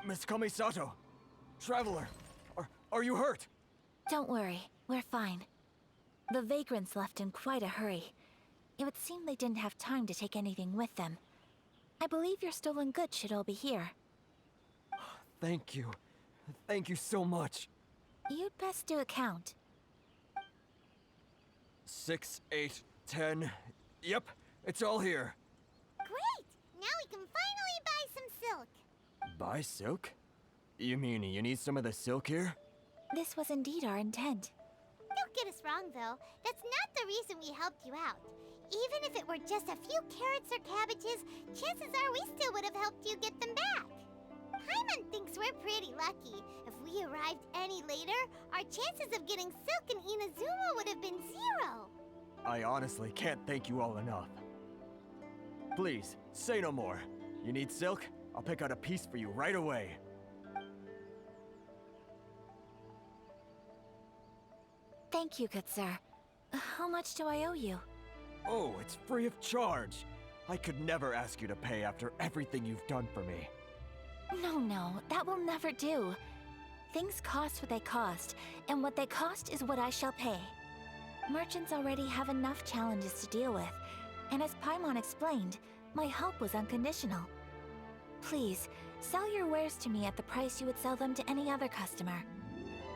Miss Kamisato! Traveler! Are you hurt? Don't worry, we're fine. The vagrants left in quite a hurry. It would seem they didn't have time to take anything with them. I believe your stolen goods should all be here. Thank you. Thank you so much. You'd best do a count. 6, 8, 10... Yep, it's all here. Great! Now we can finally buy some silk. Buy silk? You mean you need some of the silk here? This was indeed our intent. Don't get us wrong, though. That's not the reason we helped you out. Even if it were just a few carrots or cabbages, chances are we still would have helped you get them back. Paimon thinks we're pretty lucky. If we arrived any later, our chances of getting silk in Inazuma would have been 0. I honestly can't thank you all enough. Please, say no more. You need silk? I'll pick out a piece for you right away. Thank you, good sir. How much do I owe you? Oh, it's free of charge. I could never ask you to pay after everything you've done for me. No, that will never do. Things cost what they cost, and what they cost is what I shall pay. Merchants already have enough challenges to deal with, and as Paimon explained, my help was unconditional. Please, sell your wares to me at the price you would sell them to any other customer.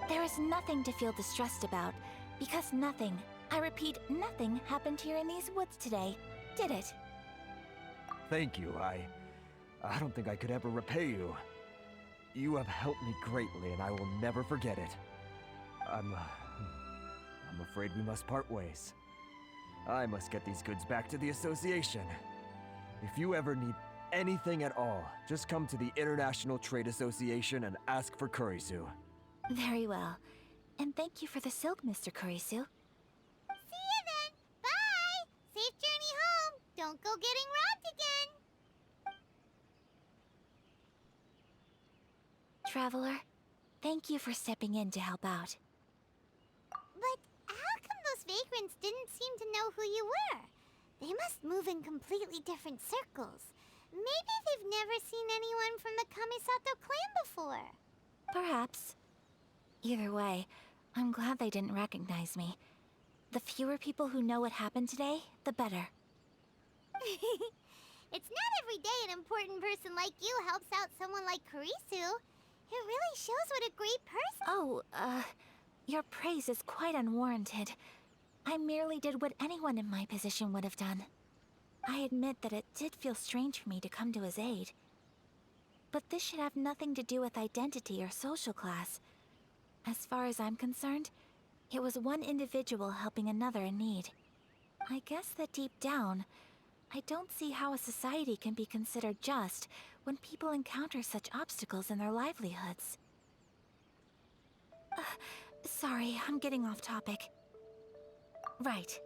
There is nothing to feel distressed about, because nothing, I repeat, nothing happened here in these woods today, did it? Thank you. I don't think I could ever repay you. You have helped me greatly, and I will never forget it. I'm afraid we must part ways. I must get these goods back to the association. If you ever need anything at all, just come to the International Trade Association and ask for Kurisu. Very well. And thank you for the silk, Mr. Kurisu. See you then! Bye! Safe journey home! Don't go getting robbed again! Traveler, thank you for stepping in to help out. But how come those vagrants didn't seem to know who you were? They must move in completely different circles. Maybe they've never seen anyone from the Kamisato clan before. Perhaps. Either way, I'm glad they didn't recognize me. The fewer people who know what happened today, the better. It's not every day an important person like you helps out someone like Karisu. It really shows what a great person— Oh, your praise is quite unwarranted. I merely did what anyone in my position would have done. I admit that it did feel strange for me to come to his aid. But this should have nothing to do with identity or social class. As far as I'm concerned, it was one individual helping another in need. I guess that deep down, I don't see how a society can be considered just when people encounter such obstacles in their livelihoods. Sorry, I'm getting off topic. Right.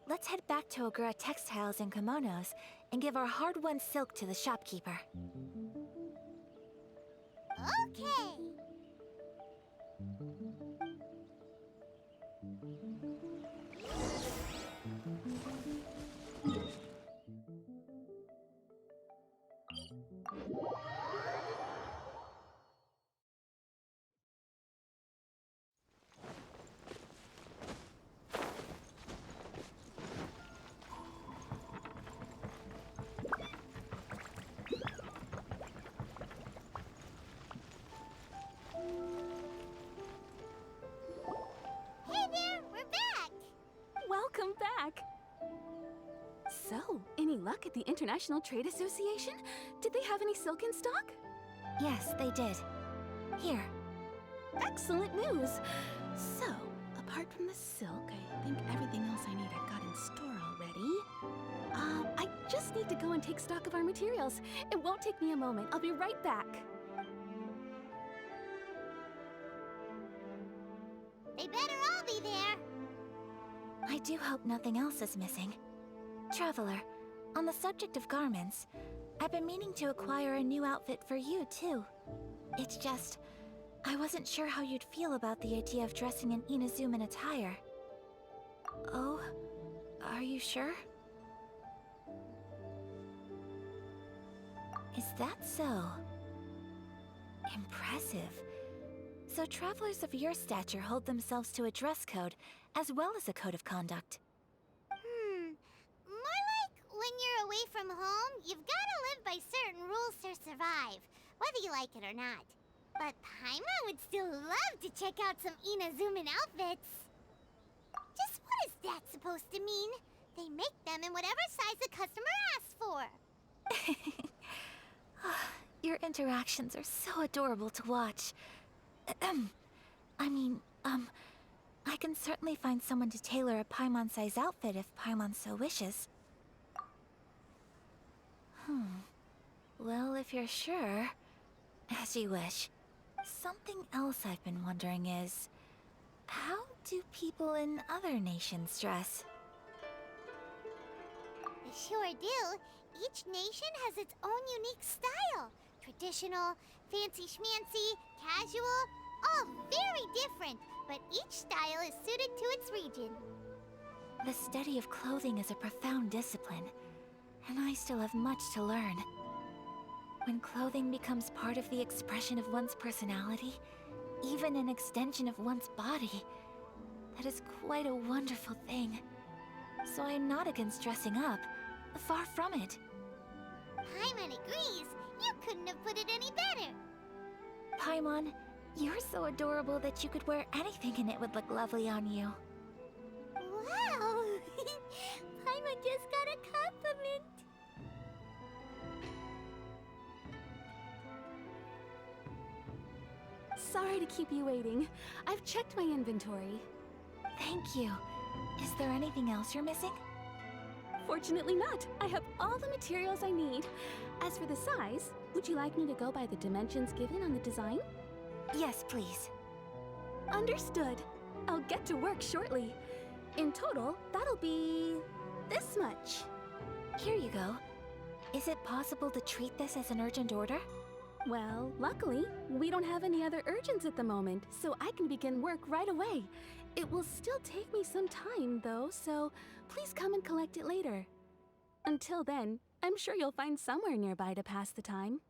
Let's head back to Ogura Textiles and Kimonos and give our hard-won silk to the shopkeeper. Okay. Hey there, we're back! Welcome back! So, any luck at the International Trade Association? Did they have any silk in stock? Yes, they did. Here. Excellent news! So, apart from the silk, I think everything else I need I've got in store already. I just need to go and take stock of our materials. It won't take me a moment. I'll be right back. They better all be there. I do hope nothing else is missing. Traveler, on the subject of garments, I've been meaning to acquire a new outfit for you, too. It's just, I wasn't sure how you'd feel about the idea of dressing in Inazuman attire. Oh, are you sure? Is that so? Impressive. So travelers of your stature hold themselves to a dress code, as well as a code of conduct. More like when you're away from home, you've gotta live by certain rules to survive, whether you like it or not. But Paimon would still love to check out some Inazuman outfits. Just what is that supposed to mean? They make them in whatever size the customer asks for. Your interactions are so adorable to watch. I can certainly find someone to tailor a Paimon-size outfit if Paimon so wishes. Well, if you're sure, as you wish. Something else I've been wondering is, how do people in other nations dress? They sure do. Each nation has its own unique style. Traditional, fancy schmancy, casual, all very different, but each style is suited to its region. The study of clothing is a profound discipline, and I still have much to learn. When clothing becomes part of the expression of one's personality, even an extension of one's body, that is quite a wonderful thing. So I'm not against dressing up. Far from it. Paimon agrees. You couldn't have put it any better. Paimon, you're so adorable that you could wear anything and it would look lovely on you. Wow! Paimon just got a compliment. Sorry to keep you waiting. I've checked my inventory. Thank you. Is there anything else you're missing? Fortunately not. I have all the materials I need. As for the size, would you like me to go by the dimensions given on the design? Yes, please. Understood. I'll get to work shortly. In total, that'll be this much. Here you go. Is it possible to treat this as an urgent order? Well, luckily, we don't have any other urgents at the moment, so I can begin work right away. It will still take me some time, though, so please come and collect it later. Until then, I'm sure you'll find somewhere nearby to pass the time.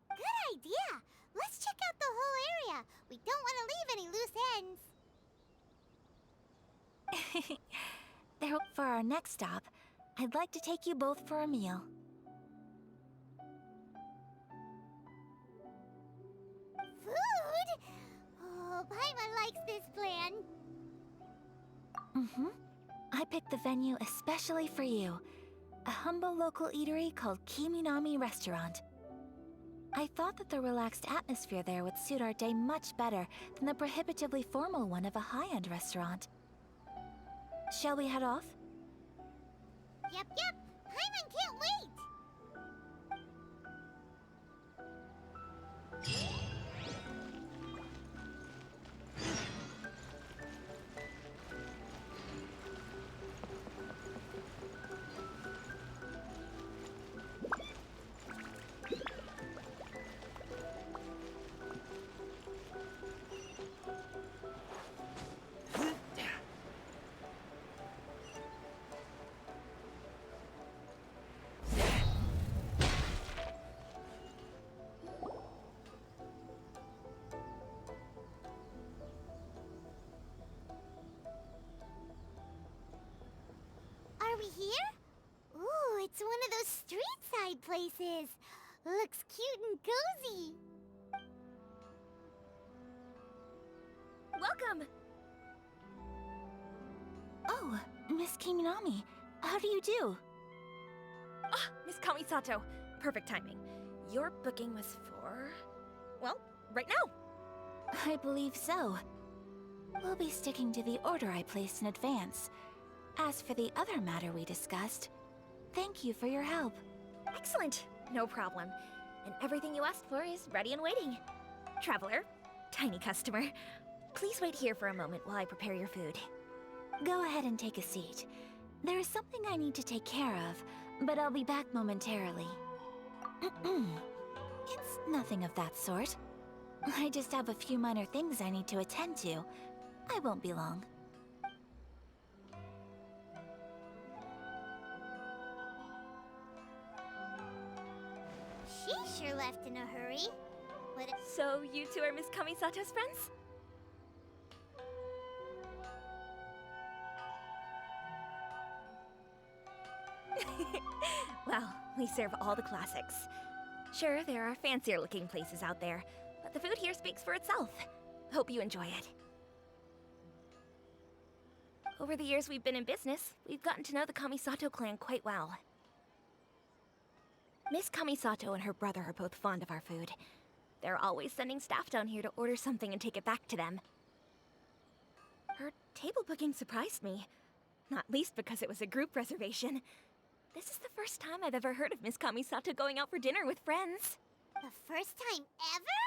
Good idea. Let's the whole area. We don't want to leave any loose ends. For our next stop, I'd like to take you both for a meal. Food? Oh, Paimon likes this plan. I picked the venue especially for you. A humble local eatery called Kiminami Restaurant. I thought that the relaxed atmosphere there would suit our day much better than the prohibitively formal one of a high-end restaurant. Shall we head off? Yep. Paimon can't wait. Are we here? Ooh, it's one of those street-side places. Looks cute and cozy. Welcome! Oh, Miss Kiminami, how do you do? Ah, Miss Kamisato. Perfect timing. Your booking was for... well, right now. I believe so. We'll be sticking to the order I placed in advance. As for the other matter we discussed, thank you for your help. Excellent. No problem. And everything you asked for is ready and waiting. Traveler, tiny customer, please wait here for a moment while I prepare your food. Go ahead and take a seat. There is something I need to take care of, but I'll be back momentarily. It's nothing of that sort. I just have a few minor things I need to attend to. I won't be long. She sure left in a hurry. But So you two are Miss Kamisato's friends? Well, we serve all the classics. Sure, there are fancier looking places out there, but the food here speaks for itself. Hope you enjoy it. Over the years we've been in business, we've gotten to know the Kamisato clan quite well. Miss Kamisato and her brother are both fond of our food. They're always sending staff down here to order something and take it back to them. Her table booking surprised me, not least because it was a group reservation. This is the first time I've ever heard of Miss Kamisato going out for dinner with friends. the first time ever?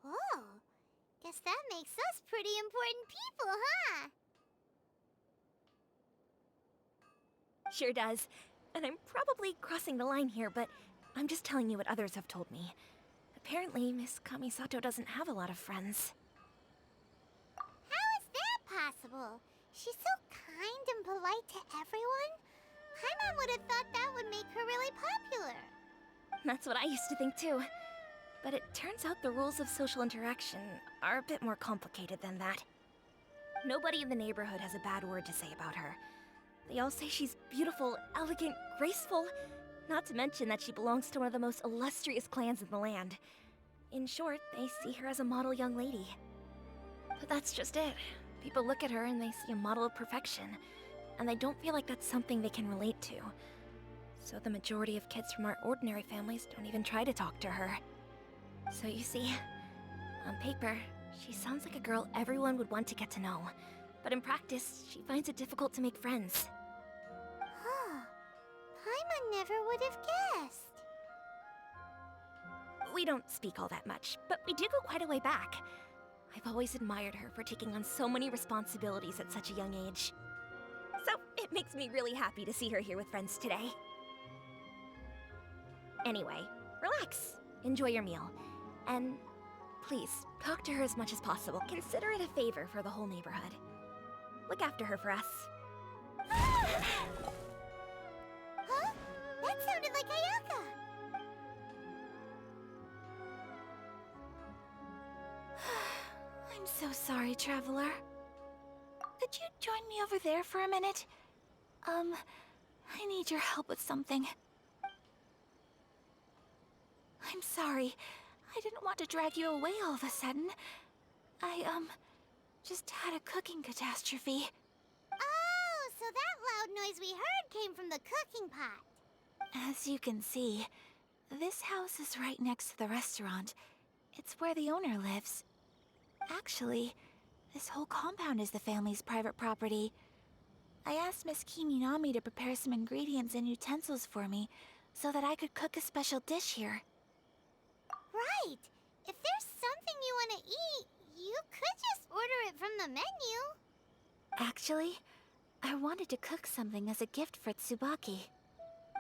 Oh, guess that makes us pretty important people, huh? Sure does. And I'm probably crossing the line here, but I'm just telling you what others have told me. Apparently, Miss Kamisato doesn't have a lot of friends. How is that possible? She's so kind and polite to everyone. Paimon would have thought that would make her really popular. That's what I used to think too. But it turns out the rules of social interaction are a bit more complicated than that. Nobody in the neighborhood has a bad word to say about her. They all say she's beautiful, elegant, graceful, not to mention that she belongs to one of the most illustrious clans in the land. In short, they see her as a model young lady. But that's just it. People look at her and they see a model of perfection, and they don't feel like that's something they can relate to. So the majority of kids from our ordinary families don't even try to talk to her. So you see, on paper, she sounds like a girl everyone would want to get to know. But in practice, she finds it difficult to make friends. Huh. Paimon never would have guessed. We don't speak all that much, but we do go quite a way back. I've always admired her for taking on so many responsibilities at such a young age. So it makes me really happy to see her here with friends today. Anyway, relax, enjoy your meal, and please, talk to her as much as possible. Consider it a favor for the whole neighborhood. Look after her for us. Huh? That sounded like Ayaka. I'm so sorry, Traveler. Could you join me over there for a minute? I need your help with something. I'm sorry. I didn't want to drag you away all of a sudden. I, just had a cooking catastrophe. Oh, so that loud noise we heard came from the cooking pot. As you can see, this house is right next to the restaurant. It's where the owner lives. Actually, this whole compound is the family's private property. I asked Miss Kiminami to prepare some ingredients and utensils for me so that I could cook a special dish here. Right. If there's something you want to eat, you could just order it from the menu. Actually, I wanted to cook something as a gift for Tsubaki.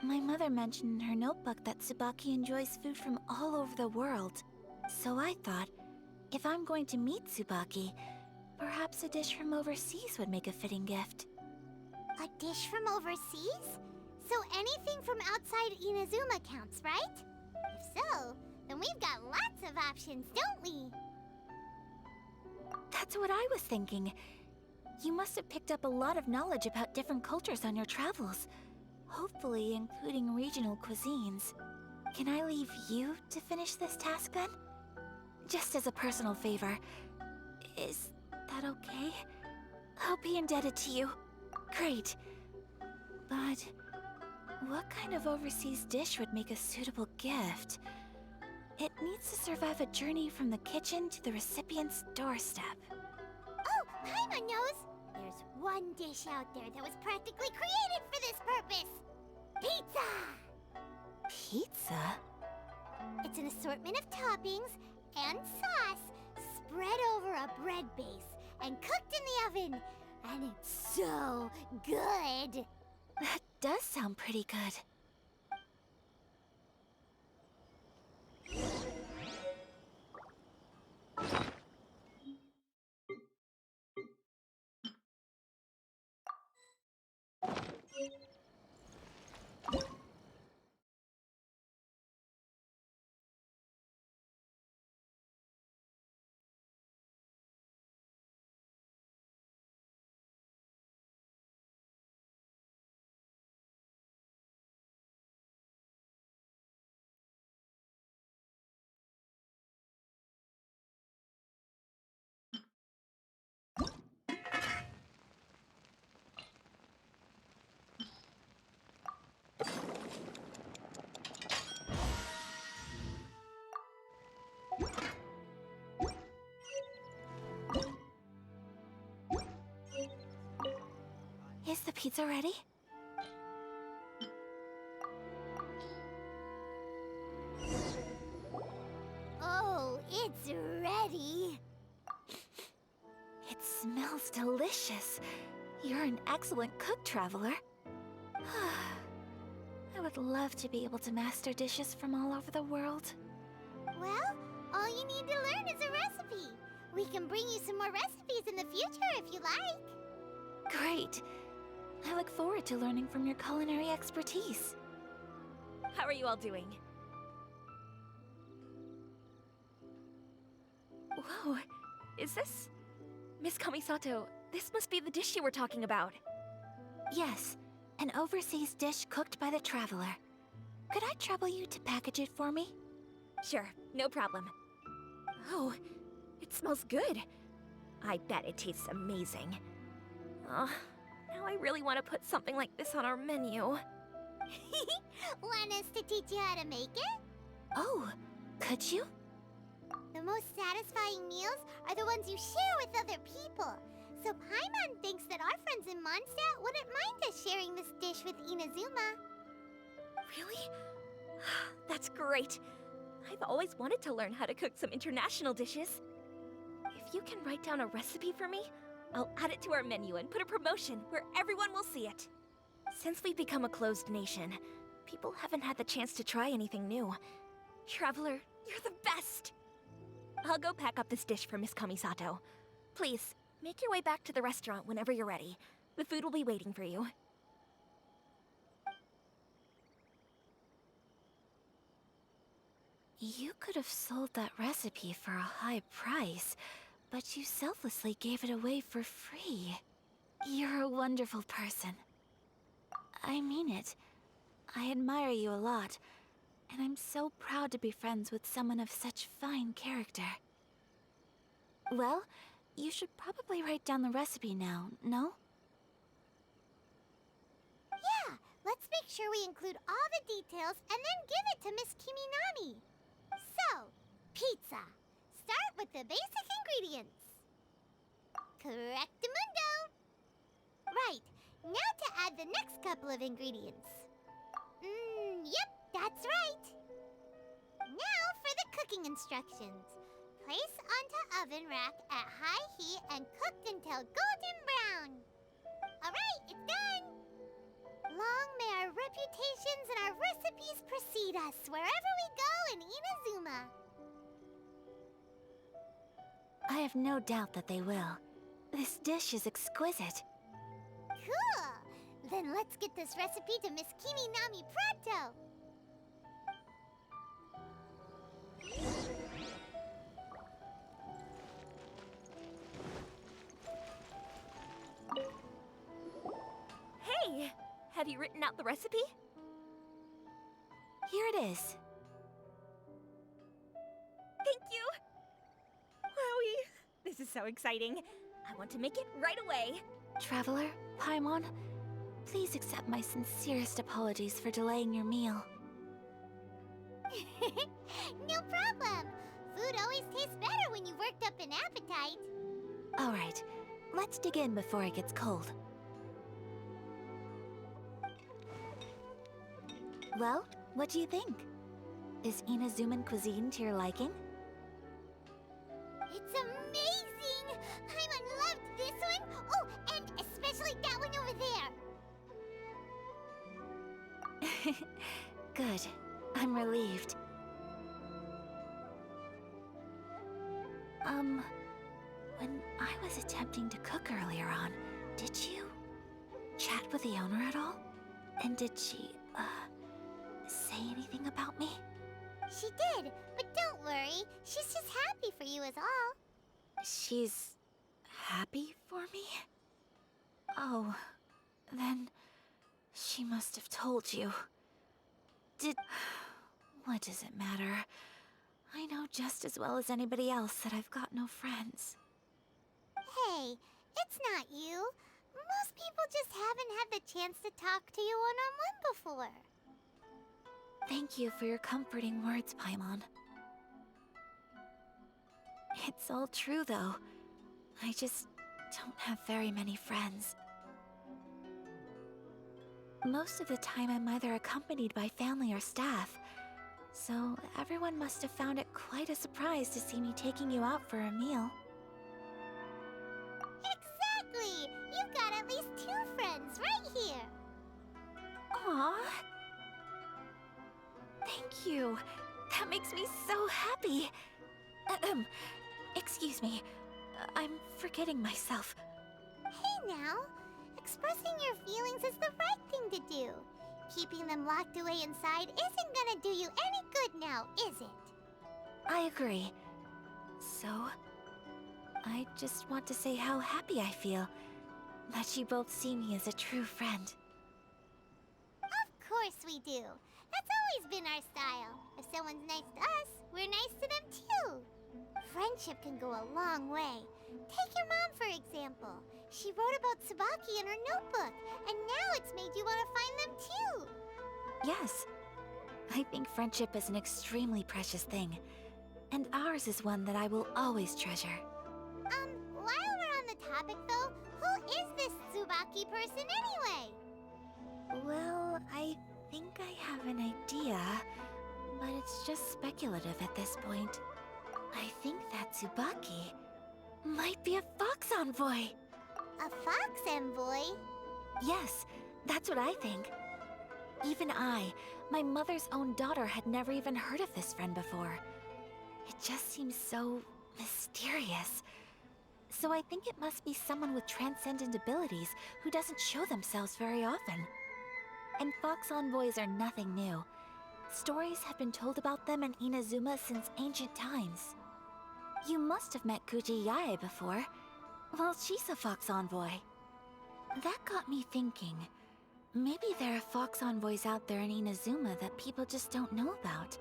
My mother mentioned in her notebook that Tsubaki enjoys food from all over the world. So I thought, if I'm going to meet Tsubaki, perhaps a dish from overseas would make a fitting gift. A dish from overseas? So anything from outside Inazuma counts, right? If so, then we've got lots of options, don't we? That's what I was thinking. You must have picked up a lot of knowledge about different cultures on your travels, hopefully including regional cuisines. Can I leave you to finish this task then? Just as a personal favor. Is that okay? I'll be indebted to you. Great. But what kind of overseas dish would make a suitable gift? It needs to survive a journey from the kitchen to the recipient's doorstep. Oh, Paimon knows! There's one dish out there that was practically created for this purpose! Pizza! Pizza? It's an assortment of toppings and sauce spread over a bread base and cooked in the oven. And it's so good! That does sound pretty good. Is the pizza ready? Oh, it's ready! It smells delicious. You're an excellent cook, Traveler. I would love to be able to master dishes from all over the world. Well, all you need to learn is a recipe. We can bring you some more recipes in the future if you like. Great. I look forward to learning from your culinary expertise. How are you all doing? Whoa, is this... Miss Kamisato, this must be the dish you were talking about. Yes, an overseas dish cooked by the Traveler. Could I trouble you to package it for me? Sure, no problem. Oh, it smells good. I bet it tastes amazing. Now I really want to put something like this on our menu. Want us to teach you how to make it? Oh, could you? The most satisfying meals are the ones you share with other people. So Paimon thinks that our friends in Mondstadt wouldn't mind us sharing this dish with Inazuma. Really? That's great. I've always wanted to learn how to cook some international dishes. If you can write down a recipe for me, I'll add it to our menu and put a promotion where everyone will see it. Since we've become a closed nation, people haven't had the chance to try anything new. Traveler, you're the best! I'll go pack up this dish for Miss Kamisato. Please, make your way back to the restaurant whenever you're ready. The food will be waiting for you. You could have sold that recipe for a high price, but you selflessly gave it away for free. You're a wonderful person. I mean it. I admire you a lot, and I'm so proud to be friends with someone of such fine character. Well, you should probably write down the recipe now, no? Yeah, let's make sure we include all the details and then give it to Miss Kiminami. So, pizza. Start with the basic ingredients. Correctamundo! Right, now to add the next couple of ingredients. Yep, that's right. Now for the cooking instructions. Place onto oven rack at high heat and cooked until golden brown. Alright, it's done! Long may our reputations and our recipes precede us wherever we go in Inazuma. I have no doubt that they will. This dish is exquisite. Cool! Then let's get this recipe to Miss Kiminami pronto! Hey! Have you written out the recipe? Here it is. Thank you! Wowie! This is so exciting. I want to make it right away. Traveler, Paimon, please accept my sincerest apologies for delaying your meal. No problem! Food always tastes better when you've worked up an appetite. All right, let's dig in before it gets cold. Well, what do you think? Is Inazuman cuisine to your liking? It's amazing! Paimon loved this one! Oh, and especially that one over there! Good. I'm relieved. When I was attempting to cook earlier on, did you chat with the owner at all? And did she, say anything about me? She did, but don't worry. She's just happy for you is all. She's happy for me? Oh, then she must have told you. What does it matter? I know just as well as anybody else that I've got no friends. Hey, it's not you. Most people just haven't had the chance to talk to you one-on-one before. Thank you for your comforting words, Paimon. It's all true, though. I just don't have very many friends. Most of the time, I'm either accompanied by family or staff, so everyone must have found it quite a surprise to see me taking you out for a meal. Exactly! You've got at least 2 friends right here. Aww. Thank you. That makes me so happy. Excuse me. I'm forgetting myself. Hey now, expressing your feelings is the right thing to do. Keeping them locked away inside isn't gonna do you any good now, is it? I agree. So, I just want to say how happy I feel that you both see me as a true friend. Of course we do. That's always been our style. If someone's nice to us, we're nice to them too. Friendship can go a long way. Take your mom, for example. She wrote about Tsubaki in her notebook, and now it's made you want to find them too. Yes. I think friendship is an extremely precious thing, and ours is one that I will always treasure. While we're on the topic though, who is this Tsubaki person anyway? Well, I think I have an idea, but it's just speculative at this point. I think that Tsubaki might be a fox envoy. A fox envoy? Yes, that's what I think. Even I, my mother's own daughter, had never even heard of this friend before. It just seems so mysterious. So I think it must be someone with transcendent abilities who doesn't show themselves very often. And fox envoys are nothing new. Stories have been told about them in Inazuma since ancient times. You must have met Kuji Yae before. Well, she's a Fox Envoy. That got me thinking. Maybe there are Fox Envoys out there in Inazuma that people just don't know about.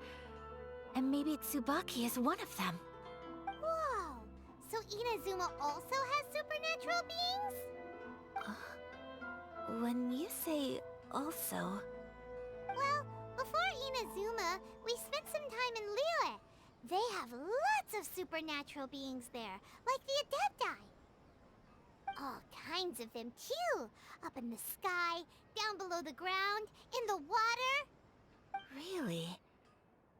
And maybe Tsubaki is one of them. Whoa! So Inazuma also has supernatural beings? When you say also... Well, before Inazuma, we spent some time in Liyue. They have lots of supernatural beings there, like the Adepti. All kinds of them, too. Up in the sky, down below the ground, in the water. Really?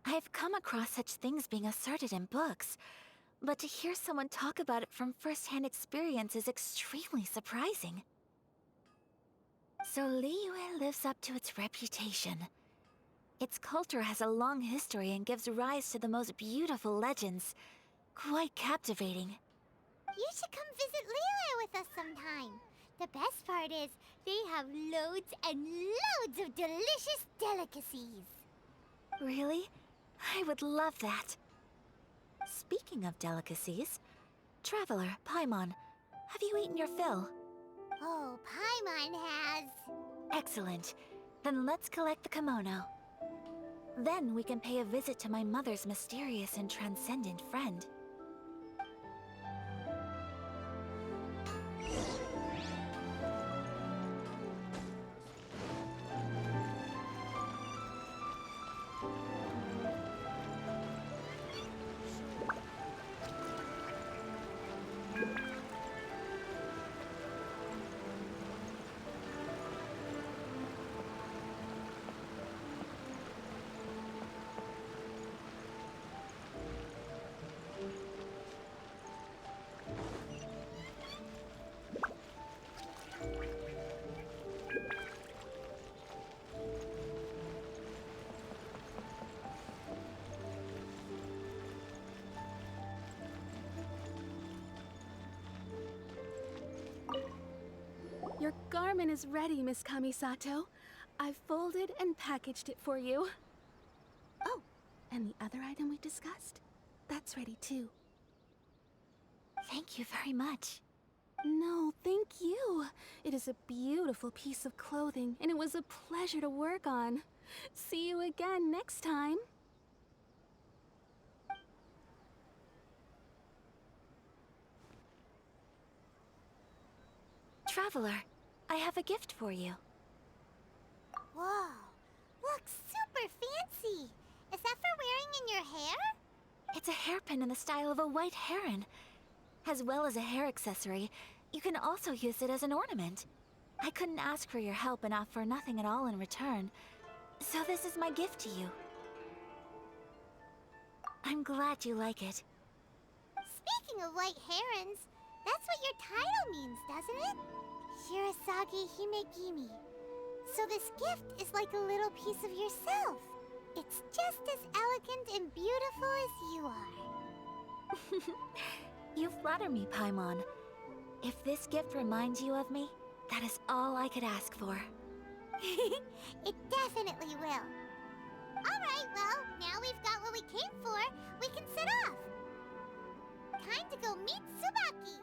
I've come across such things being asserted in books, but to hear someone talk about it from first-hand experience is extremely surprising. So Liyue lives up to its reputation. Its culture has a long history and gives rise to the most beautiful legends. Quite captivating. You should come visit Liyue with us sometime. The best part is, they have loads and loads of delicious delicacies. Really? I would love that. Speaking of delicacies, Traveler, Paimon, have you eaten your fill? Oh, Paimon has. Excellent. Then let's collect the kimono. Then we can pay a visit to my mother's mysterious and transcendent friend. Your garment is ready, Miss Kamisato. I've folded and packaged it for you. Oh, and the other item we discussed? That's ready too. Thank you very much. No, thank you. It is a beautiful piece of clothing, and it was a pleasure to work on. See you again next time. Traveler, I have a gift for you. Whoa, looks super fancy. Is that for wearing in your hair? It's a hairpin in the style of a white heron. As well as a hair accessory, you can also use it as an ornament. I couldn't ask for your help and offer nothing at all in return, so this is my gift to you. I'm glad you like it. Speaking of white herons, that's what your title means, doesn't it? Shirasagi Himegimi. So this gift is like a little piece of yourself. It's just as elegant and beautiful as you are. You flatter me, Paimon. If this gift reminds you of me, that is all I could ask for. It definitely will. Alright, well, now we've got what we came for, we can set off. Time to go meet Tsubaki.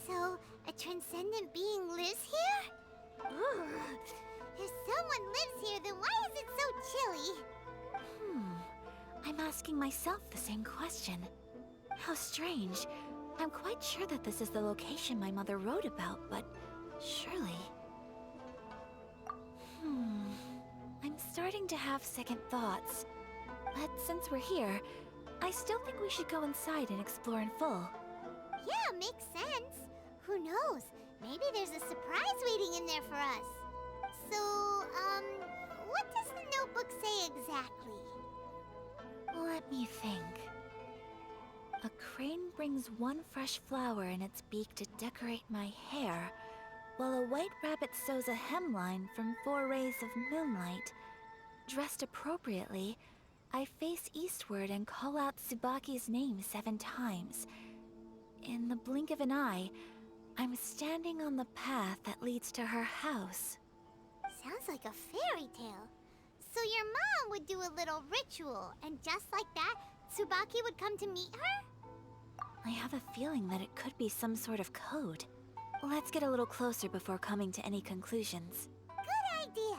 So, a transcendent being lives here? Ugh. If someone lives here, then why is it so chilly? I'm asking myself the same question. How strange. I'm quite sure that this is the location my mother wrote about, but surely... I'm starting to have second thoughts. But since we're here, I still think we should go inside and explore in full. Yeah, makes sense. Who knows? Maybe there's a surprise waiting in there for us. So, what does the notebook say exactly? Let me think. A crane brings one fresh flower in its beak to decorate my hair, while a white rabbit sews a hemline from 4 rays of moonlight. Dressed appropriately, I face eastward and call out Tsubaki's name 7 times. In the blink of an eye, I'm standing on the path that leads to her house. Sounds like a fairy tale. So your mom would do a little ritual, and just like that, Tsubaki would come to meet her? I have a feeling that it could be some sort of code. Let's get a little closer before coming to any conclusions. Good idea.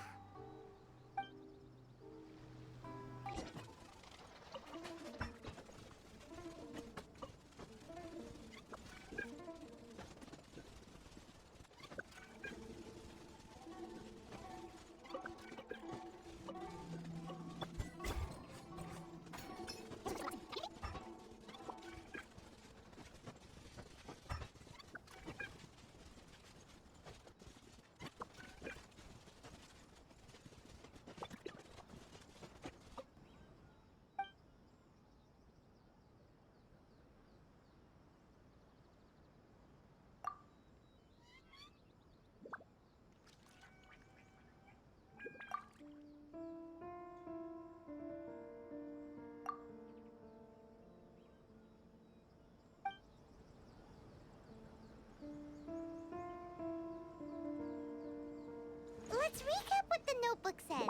Let's recap what the notebook says.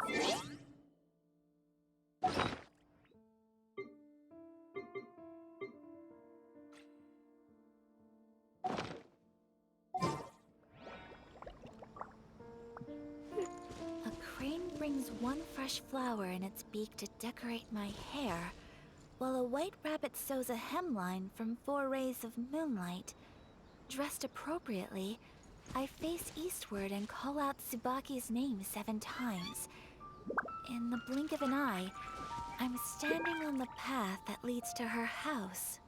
A crane brings one fresh flower in its beak to decorate my hair, while a white rabbit sews a hemline from 4 rays of moonlight. Dressed appropriately, I face eastward and call out Tsubaki's name 7 times. In the blink of an eye, I'm standing on the path that leads to her house.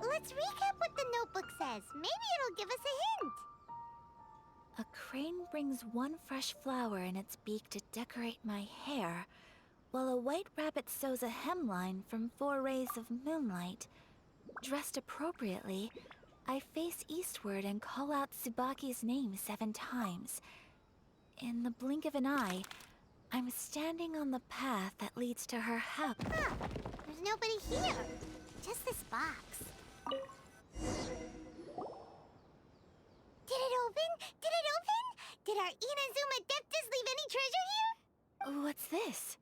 Let's recap what the notebook says. Maybe it'll give us a hint. A crane brings one fresh flower in its beak to decorate my hair, while a white rabbit sews a hemline from 4 rays of moonlight. Dressed appropriately, I face eastward and call out Tsubaki's name 7 times. In the blink of an eye, I'm standing on the path that leads to her house. Huh. There's nobody here. Just this box. Did it open? Did it open? Did our Inazuma Adeptus leave any treasure here? What's this?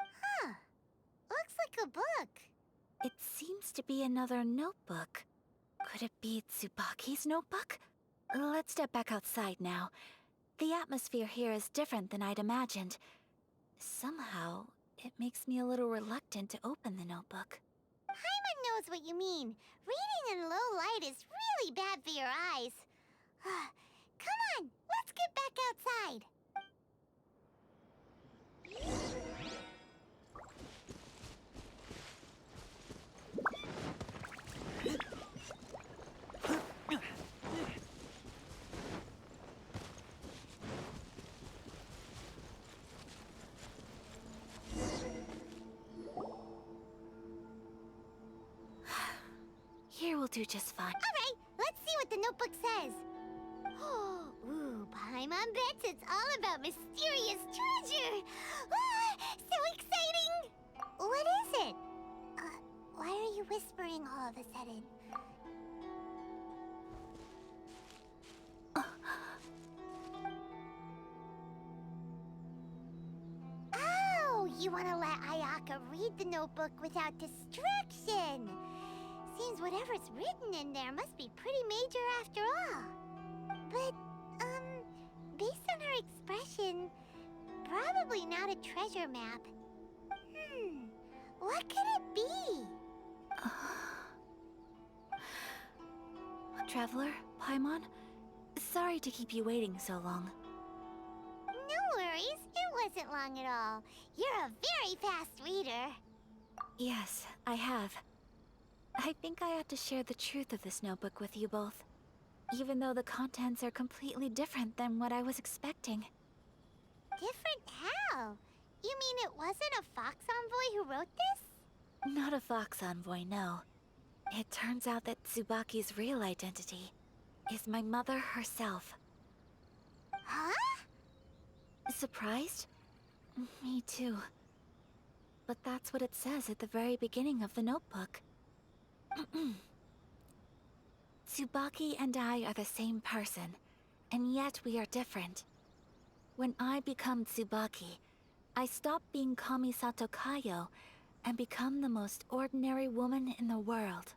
Huh. Looks like a book. It seems to be another notebook. Could it be Tsubaki's notebook? Let's step back outside now. The atmosphere here is different than I'd imagined. Somehow, it makes me a little reluctant to open the notebook. Paimon knows what you mean. Reading in low light is really bad for your eyes. Come on, let's get back outside. Here will do just fine. All right, let's see what the notebook says. Ooh, Paimon bets it's all about mysterious treasure. So exciting! What is it? Why are you whispering all of a sudden? Oh, you want to let Ayaka read the notebook without distraction. Seems whatever's written in there must be pretty major after all. But, based on her expression, probably not a treasure map. What could it be? Traveler, Paimon, sorry to keep you waiting so long. No worries, it wasn't long at all. You're a very fast reader. Yes, I have. I think I ought to share the truth of this notebook with you both, even though the contents are completely different than what I was expecting. Different how? You mean it wasn't a Fox Envoy who wrote this? Not a Fox Envoy, no. It turns out that Tsubaki's real identity is my mother herself. Huh? Surprised? Me too. But that's what it says at the very beginning of the notebook. Tsubaki and I are the same person, and yet we are different. When I become Tsubaki, I stop being Kamisato Kayo and become the most ordinary woman in the world.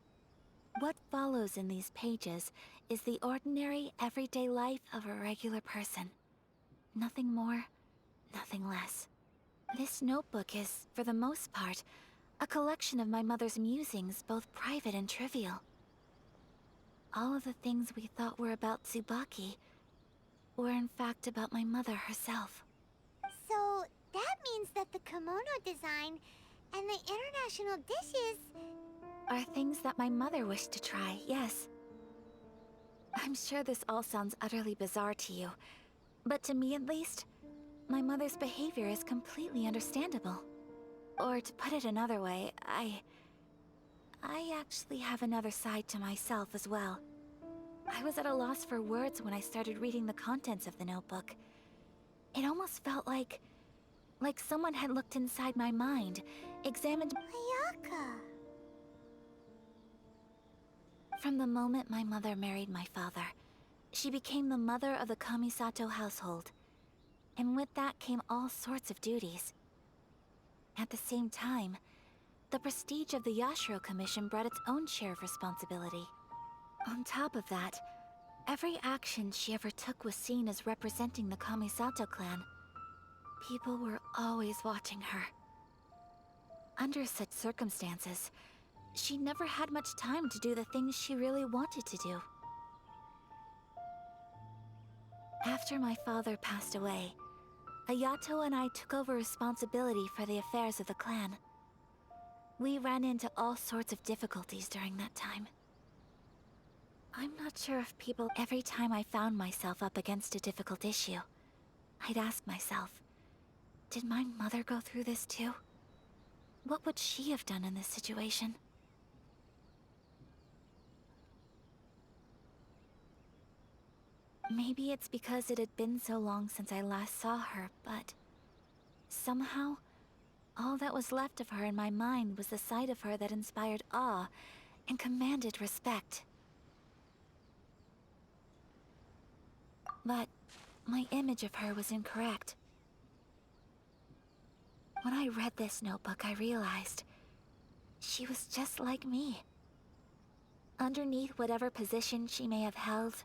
What follows in these pages is the ordinary, everyday life of a regular person. Nothing more, nothing less. This notebook is, for the most part, a collection of my mother's musings, both private and trivial. All of the things we thought were about Tsubaki were in fact about my mother herself. So, that means that the kimono design and the international dishes are things that my mother wished to try, yes. I'm sure this all sounds utterly bizarre to you, but to me at least, my mother's behavior is completely understandable. Or to put it another way, I actually have another side to myself as well. I was at a loss for words when I started reading the contents of the notebook. It almost felt like someone had looked inside my mind, examined Ayaka. From the moment my mother married my father, she became the mother of the Kamisato household. And with that came all sorts of duties. At the same time, the prestige of the Yashiro Commission brought its own share of responsibility. On top of that, every action she ever took was seen as representing the Kamisato clan. People were always watching her. Under such circumstances, she never had much time to do the things she really wanted to do. After my father passed away, Ayato and I took over responsibility for the affairs of the clan. We ran into all sorts of difficulties during that time. I'm not sure if people, every time I found myself up against a difficult issue, I'd ask myself, did my mother go through this too? What would she have done in this situation? Maybe it's because it had been so long since I last saw her, but somehow, all that was left of her in my mind was the sight of her that inspired awe and commanded respect. But my image of her was incorrect. When I read this notebook, I realized she was just like me. Underneath whatever position she may have held,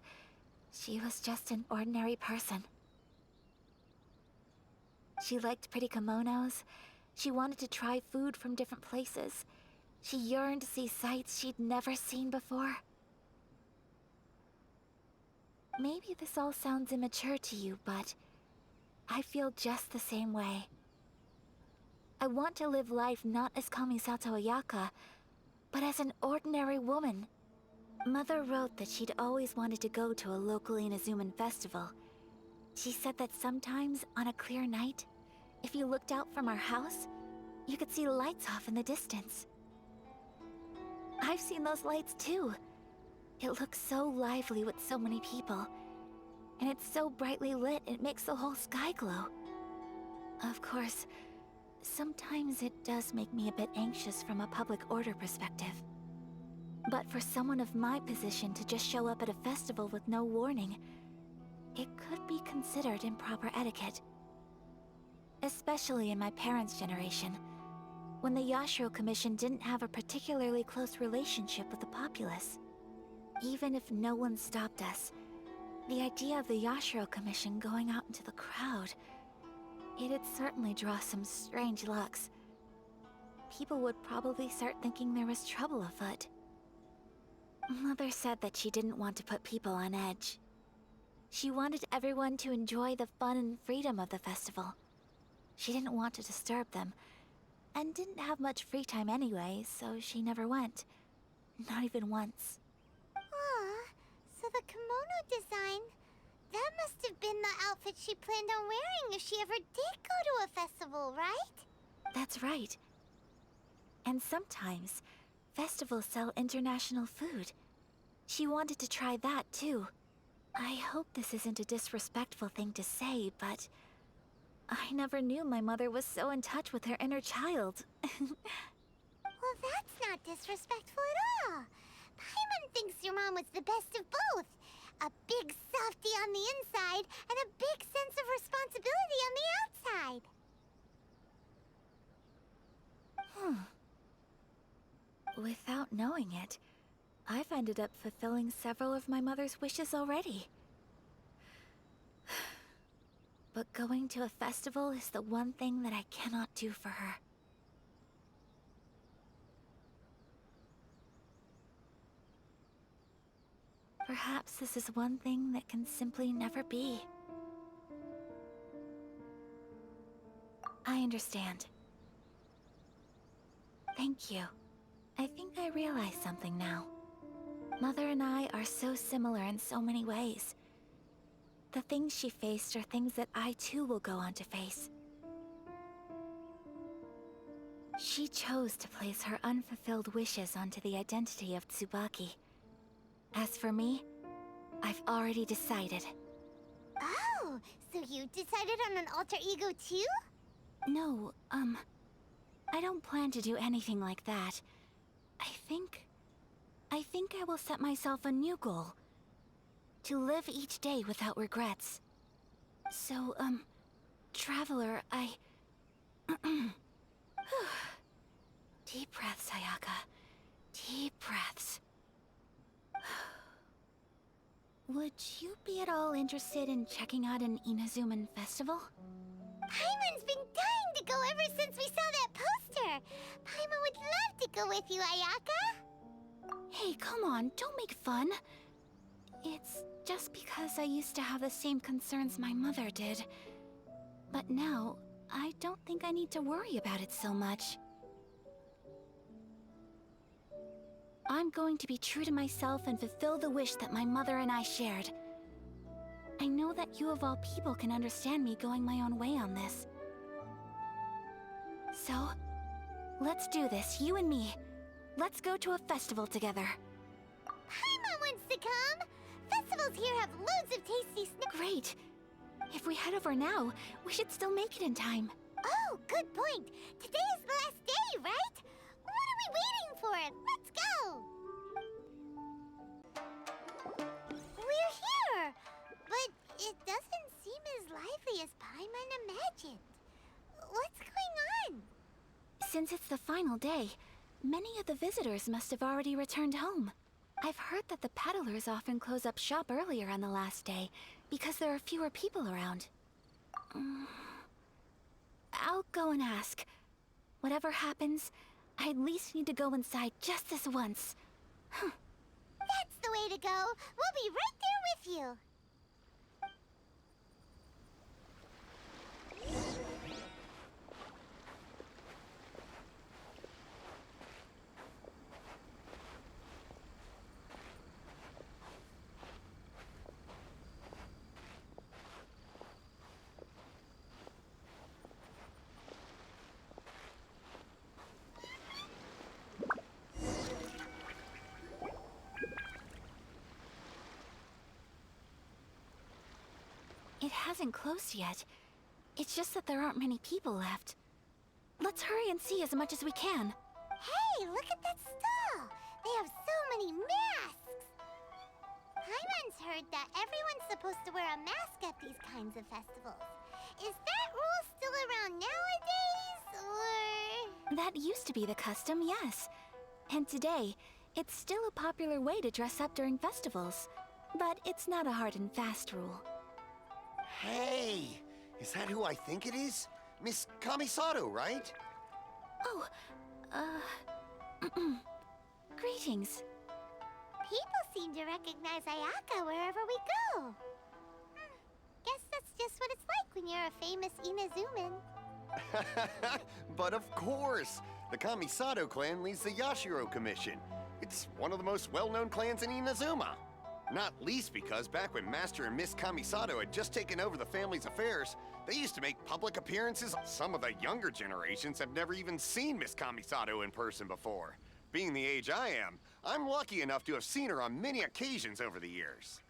she was just an ordinary person. She liked pretty kimonos. She wanted to try food from different places. She yearned to see sights she'd never seen before. Maybe this all sounds immature to you, but I feel just the same way. I want to live life not as Kamisato Ayaka, but as an ordinary woman. Mother wrote that she'd always wanted to go to a local Inazuman festival. She said that sometimes, on a clear night, if you looked out from our house, you could see lights off in the distance. I've seen those lights too. It looks so lively with so many people. And it's so brightly lit, it makes the whole sky glow. Of course, sometimes it does make me a bit anxious from a public order perspective. But for someone of my position to just show up at a festival with no warning, it could be considered improper etiquette. Especially in my parents' generation, when the Yashiro Commission didn't have a particularly close relationship with the populace. Even if no one stopped us, the idea of the Yashiro Commission going out into the crowd, it'd certainly draw some strange looks. People would probably start thinking there was trouble afoot. Mother said that she didn't want to put people on edge. She wanted everyone to enjoy the fun and freedom of the festival. She didn't want to disturb them, and didn't have much free time anyway, so she never went. Not even once. Aw, so the kimono design, that must have been the outfit she planned on wearing if she ever did go to a festival, right? That's right. And sometimes, festivals sell international food. She wanted to try that too. I hope this isn't a disrespectful thing to say, but I never knew my mother was so in touch with her inner child. Well, that's not disrespectful at all. Paimon thinks your mom was the best of both. A big softie on the inside and a big sense of responsibility on the outside. Without knowing it, I've ended up fulfilling several of my mother's wishes already. But going to a festival is the one thing that I cannot do for her. Perhaps this is one thing that can simply never be. I understand. Thank you. I think I realize something now. Mother and I are so similar in so many ways. The things she faced are things that I too will go on to face. She chose to place her unfulfilled wishes onto the identity of Tsubaki. As for me, I've already decided. Oh, so you decided on an alter ego too? No, I don't plan to do anything like that. I think I will set myself a new goal. To live each day without regrets. So, Traveler, Deep breaths, Ayaka. Deep breaths. Would you be at all interested in checking out an Inazuman festival? Paimon's been dying to go ever since we saw that poster. Paimon would love to go with you, Ayaka. Hey, come on, don't make fun. It's just because I used to have the same concerns my mother did. But now, I don't think I need to worry about it so much. I'm going to be true to myself and fulfill the wish that my mother and I shared. I know that you of all people can understand me going my own way on this. So, let's do this, you and me. Let's go to a festival together. Paimon wants to come! Festivals here have loads of tasty snacks. Great. If we head over now, we should still make it in time. Oh, good point. Today is the last day, right? What are we waiting for? Let's go! We're here! But it doesn't seem as lively as Paimon imagined. What's going on? Since it's the final day, many of the visitors must have already returned home. I've heard that the peddlers often close up shop earlier on the last day because there are fewer people around. I'll go and ask. Whatever happens, I at least need to go inside just this once. That's the way to go. We'll be right there with you. It hasn't closed yet. It's just that there aren't many people left. Let's hurry and see as much as we can. Hey, look at that stall! They have so many masks! Paimon's heard that everyone's supposed to wear a mask at these kinds of festivals. Is that rule still around nowadays, or...? That used to be the custom, yes. And today, it's still a popular way to dress up during festivals. But it's not a hard and fast rule. Hey! Is that who I think it is? Miss Kamisato, right? Oh, greetings. People seem to recognize Ayaka wherever we go. Guess that's just what it's like when you're a famous Inazuman. But of course! The Kamisato clan leads the Yashiro Commission. It's one of the most well-known clans in Inazuma. Not least because back when Master and Miss Kamisato had just taken over the family's affairs, they used to make public appearances. Some of the younger generations have never even seen Miss Kamisato in person before. Being the age I am, I'm lucky enough to have seen her on many occasions over the years.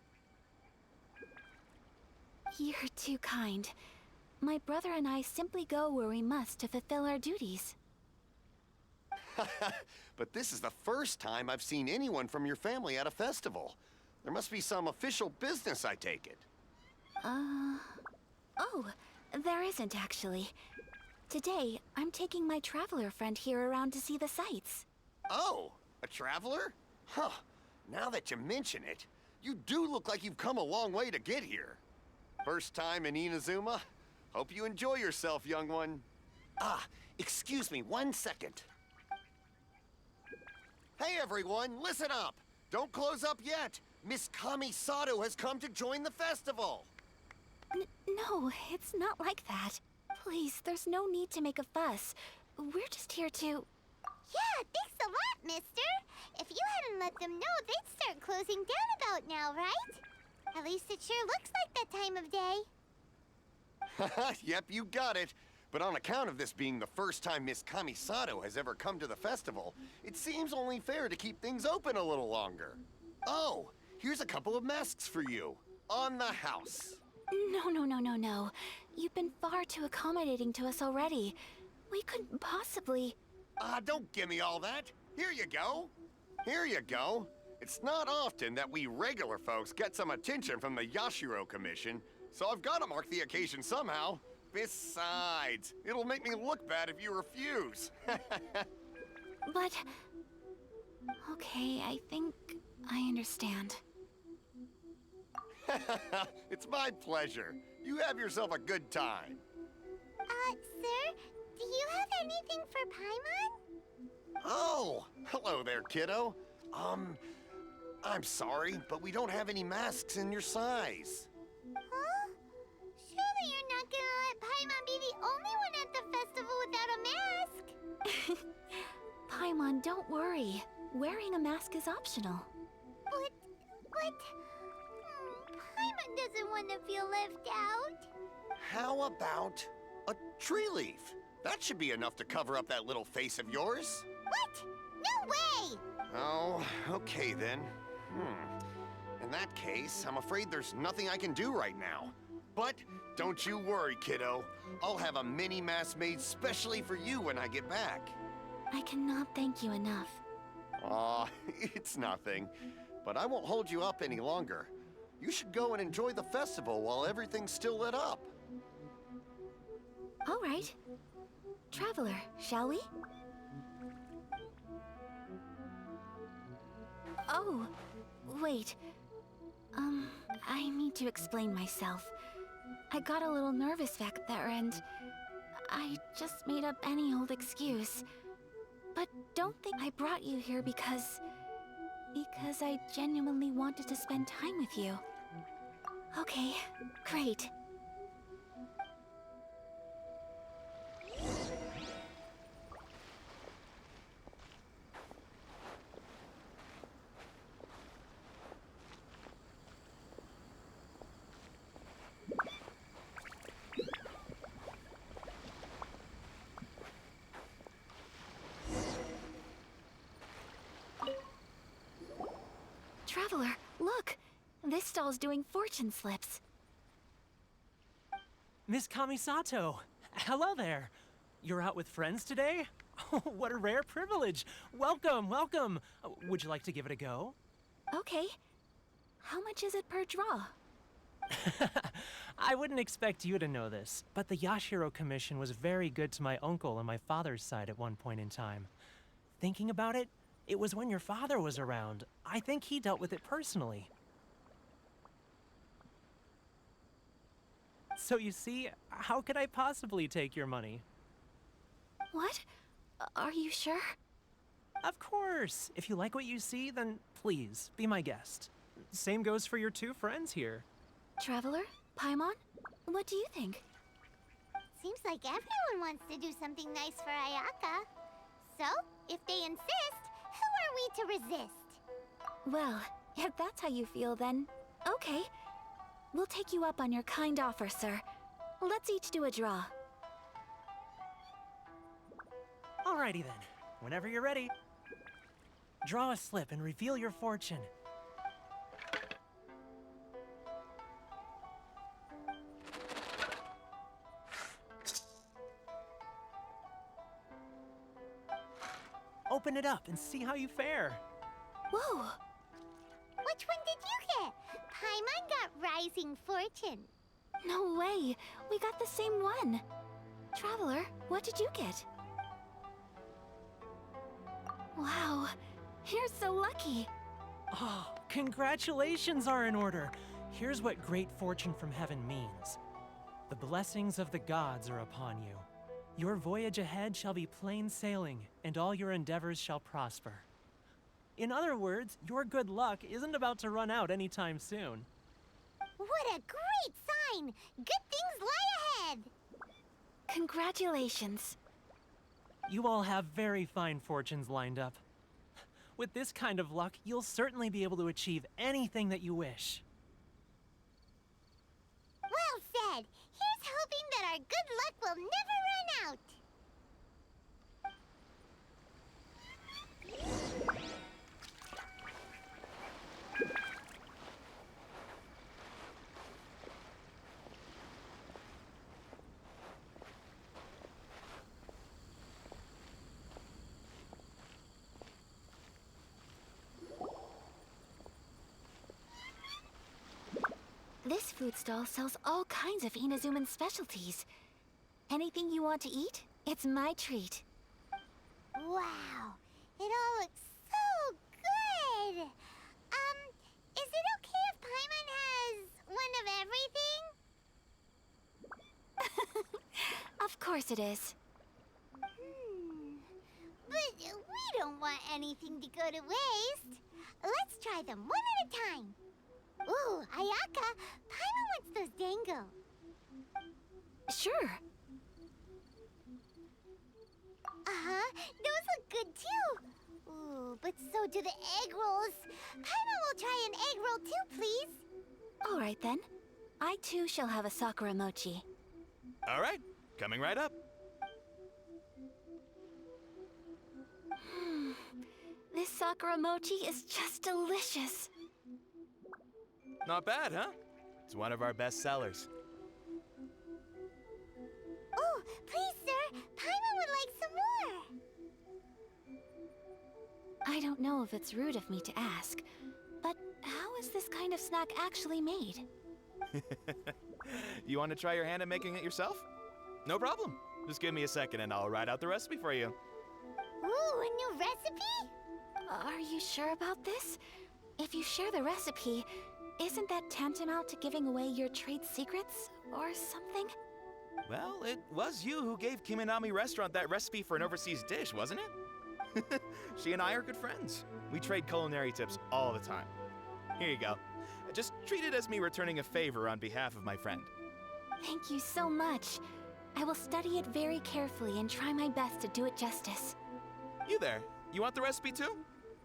You're too kind. My brother and I simply go where we must to fulfill our duties. But this is the first time I've seen anyone from your family at a festival. There must be some official business, I take it. Oh, there isn't actually. Today, I'm taking my traveler friend here around to see the sights. Oh, a traveler? Huh. Now that you mention it, you do look like you've come a long way to get here. First time in Inazuma? Hope you enjoy yourself, young one. Ah, excuse me 1 second. Hey everyone, listen up! Don't close up yet! Miss Kamisato has come to join the festival! No, it's not like that. Please, there's no need to make a fuss. We're just here to... Yeah, thanks a lot, mister. If you hadn't let them know, they'd start closing down about now, right? At least it sure looks like that time of day. Yep, you got it. But on account of this being the first time Miss Kamisato has ever come to the festival, it seems only fair to keep things open a little longer. Oh, here's a couple of masks for you. On the house. No. You've been far too accommodating to us already. We couldn't possibly... Don't give me all that. Here you go. Here you go. It's not often that we regular folks get some attention from the Yashiro Commission, so I've got to mark the occasion somehow. Besides, it'll make me look bad if you refuse. But... Okay, I think I understand. It's my pleasure. You have yourself a good time. Sir, do you have anything for Paimon? Oh, hello there, kiddo. I'm sorry, but we don't have any masks in your size. Huh? Surely you're not gonna let Paimon be the only one at the festival without a mask? Paimon, don't worry. Wearing a mask is optional. But... Paimon doesn't want to feel left out. How about a tree leaf? That should be enough to cover up that little face of yours. What? No way! Oh, okay then. In that case, I'm afraid there's nothing I can do right now. But don't you worry, kiddo. I'll have a mini mask made specially for you when I get back. I cannot thank you enough. Aw, it's nothing. But I won't hold you up any longer. You should go and enjoy the festival while everything's still lit up. All right. Traveler, shall we? Oh, wait. I need to explain myself. I got a little nervous back there and I just made up any old excuse. But don't think I brought you here because I genuinely wanted to spend time with you. Okay, great. Traveler, look! This stall's doing fortune slips. Miss Kamisato! Hello there! You're out with friends today? Oh, what a rare privilege! Welcome, welcome! Would you like to give it a go? Okay. How much is it per draw? I wouldn't expect you to know this, but the Yashiro Commission was very good to my uncle on my father's side at one point in time. Thinking about it, it was when your father was around. I think he dealt with it personally. So you see, how could I possibly take your money? What? Are you sure? Of course! If you like what you see, then please, be my guest. Same goes for your two friends here. Traveler? Paimon? What do you think? Seems like everyone wants to do something nice for Ayaka. So, if they insist, who are we to resist? Well, if that's how you feel, then okay. We'll take you up on your kind offer, sir. Let's each do a draw. Alrighty then. Whenever you're ready. Draw a slip and reveal your fortune. Open it up and see how you fare. Whoa! Which one did you get? Paimon got Rising Fortune. No way! We got the same one! Traveler, what did you get? Wow, you're so lucky! Oh, congratulations are in order. Here's what great fortune from heaven means. The blessings of the gods are upon you. Your voyage ahead shall be plain sailing, and all your endeavors shall prosper. In other words, your good luck isn't about to run out anytime soon. What a great sign! Good things lie ahead! Congratulations. You all have very fine fortunes lined up. With this kind of luck, you'll certainly be able to achieve anything that you wish. Well said! Here's hoping that our good luck will never run out! This food stall sells all kinds of Inazuman specialties. Anything you want to eat, it's my treat. Wow! It all looks so good! Is it okay if Paimon has one of everything? Of course it is. But we don't want anything to go to waste. Let's try them one at a time. Ooh, Ayaka, Paimon wants those dango. Sure. Uh-huh, those look good too. Ooh, but so do the egg rolls. Paimon will try an egg roll too, please. All right then. I too shall have a Sakura mochi. All right, coming right up. This Sakura mochi is just delicious. Not bad, huh? It's one of our best sellers. Oh, please, sir. Paimon would like some more. I don't know if it's rude of me to ask, but how is this kind of snack actually made? You want to try your hand at making it yourself? No problem. Just give me a second and I'll write out the recipe for you. Ooh, a new recipe? Are you sure about this? If you share the recipe, isn't that tantamount to giving away your trade secrets or something? Well, it was you who gave Kiminami Restaurant that recipe for an overseas dish, wasn't it? She and I are good friends. We trade culinary tips all the time. Here you go. Just treat it as me returning a favor on behalf of my friend. Thank you so much. I will study it very carefully and try my best to do it justice. You there, you want the recipe too?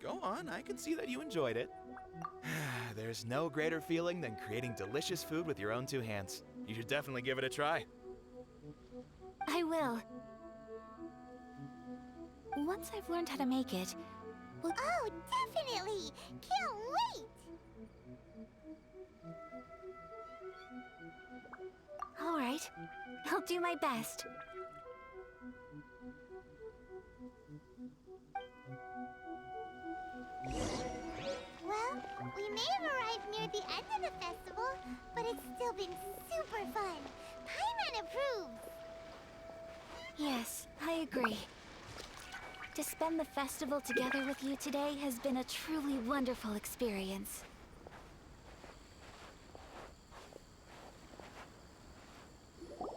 Go on, I can see that you enjoyed it. There's no greater feeling than creating delicious food with your own two hands. You should definitely give it a try. I will. Once I've learned how to make it, we'll... Oh, definitely! Can't wait! All right. I'll do my best. Well, we may have arrived near the end of the festival, but it's still been super fun. Paimon approves. Yes, I agree. To spend the festival together with you today has been a truly wonderful experience.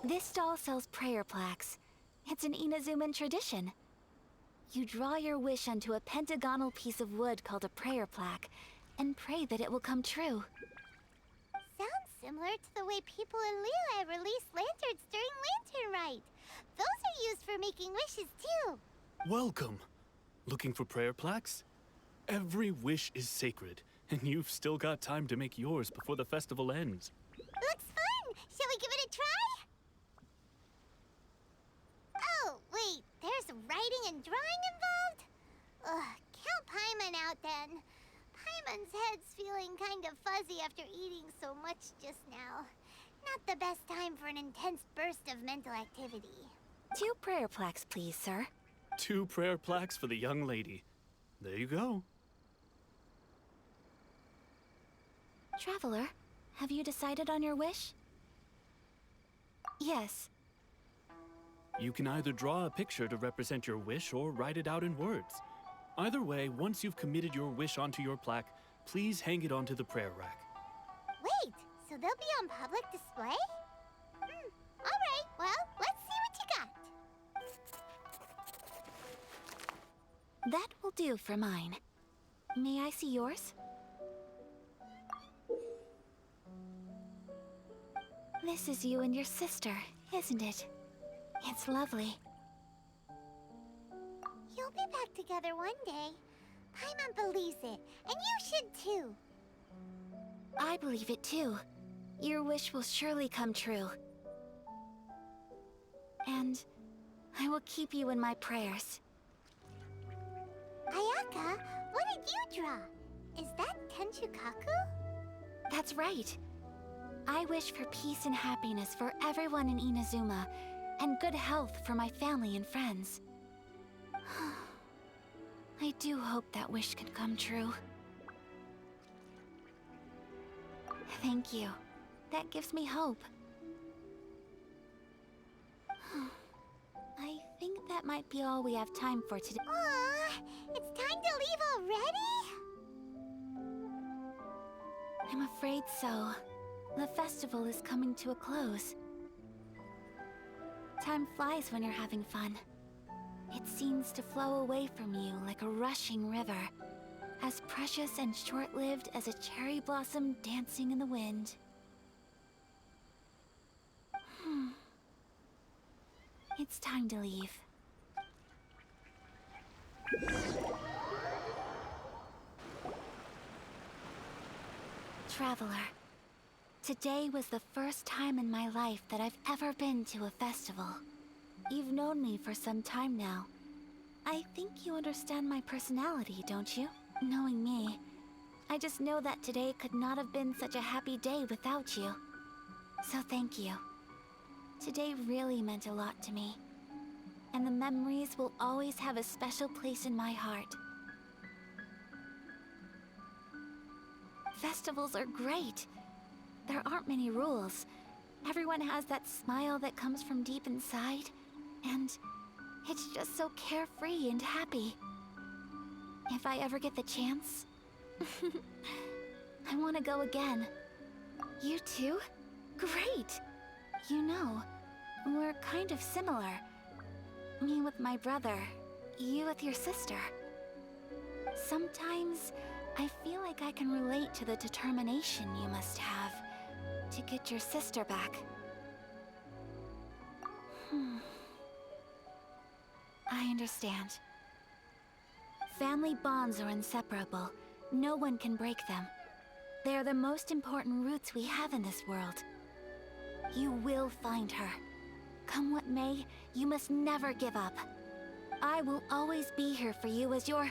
This stall sells prayer plaques. It's an Inazuman tradition. You draw your wish onto a pentagonal piece of wood called a prayer plaque, and pray that it will come true. Sounds similar to the way people in Liyue release lanterns during Lantern Rite. Those are used for making wishes too. Welcome. Looking for prayer plaques? Every wish is sacred, and you've still got time to make yours before the festival ends. Looks fun! Shall we give it a try? Oh, wait, there's writing and drawing involved? Ugh, count Paimon out then. Paimon's head's feeling kind of fuzzy after eating so much just now. Not the best time for an intense burst of mental activity. 2 prayer plaques, please, sir. 2 prayer plaques for the young lady. There you go. Traveler, have you decided on your wish? Yes. You can either draw a picture to represent your wish or write it out in words. Either way, once you've committed your wish onto your plaque, please hang it onto the prayer rack. Wait, so they'll be on public display? Alright, well, let's see what you got. That will do for mine. May I see yours? This is you and your sister, isn't it? It's lovely. You'll be back together one day. Paimon believes it, and you should too. I believe it too. Your wish will surely come true. And I will keep you in my prayers. Ayaka, what did you draw? Is that Tenchukaku? That's right. I wish for peace and happiness for everyone in Inazuma, and good health for my family and friends. I do hope that wish can come true. Thank you. That gives me hope. I think that might be all we have time for today. Aw, it's time to leave already? I'm afraid so. The festival is coming to a close. Time flies when you're having fun. It seems to flow away from you like a rushing river, as precious and short-lived as a cherry blossom dancing in the wind. It's time to leave. Traveler, today was the first time in my life that I've ever been to a festival. You've known me for some time now. I think you understand my personality, don't you? Knowing me, I just know that today could not have been such a happy day without you. So thank you. Today really meant a lot to me. And the memories will always have a special place in my heart. Festivals are great. There aren't many rules. Everyone has that smile that comes from deep inside. And it's just so carefree and happy. If I ever get the chance, I want to go again. You too? Great! You know, we're kind of similar. Me with my brother, you with your sister. Sometimes I feel like I can relate to the determination you must have to get your sister back. I understand. Family bonds are inseparable. No one can break them. They are the most important roots we have in this world. You will find her. Come what may, you must never give up. I will always be here for you as your...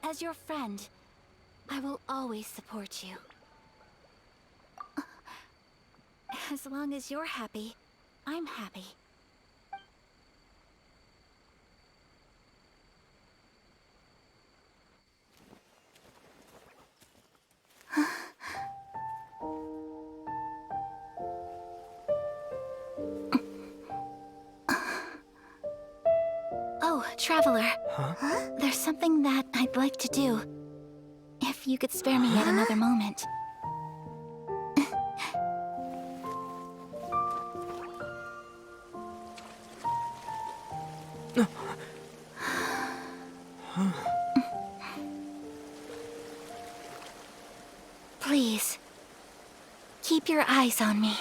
as your friend. I will always support you. As long as you're happy, I'm happy. Oh, Traveler. Huh? There's something that I'd like to do. If you could spare me yet another moment. Please, keep your eyes on me.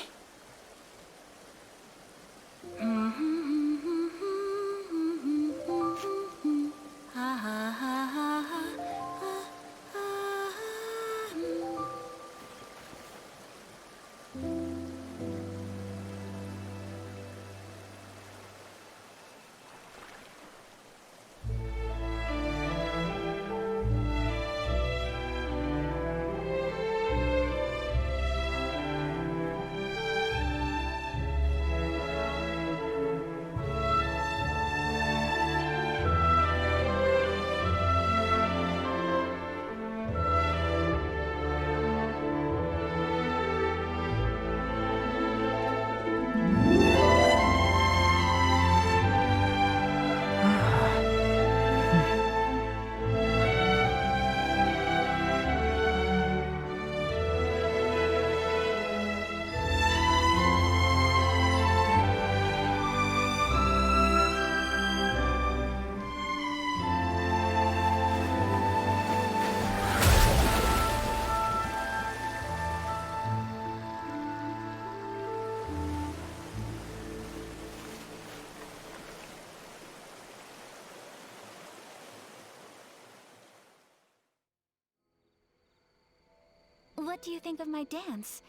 What do you think of my dance?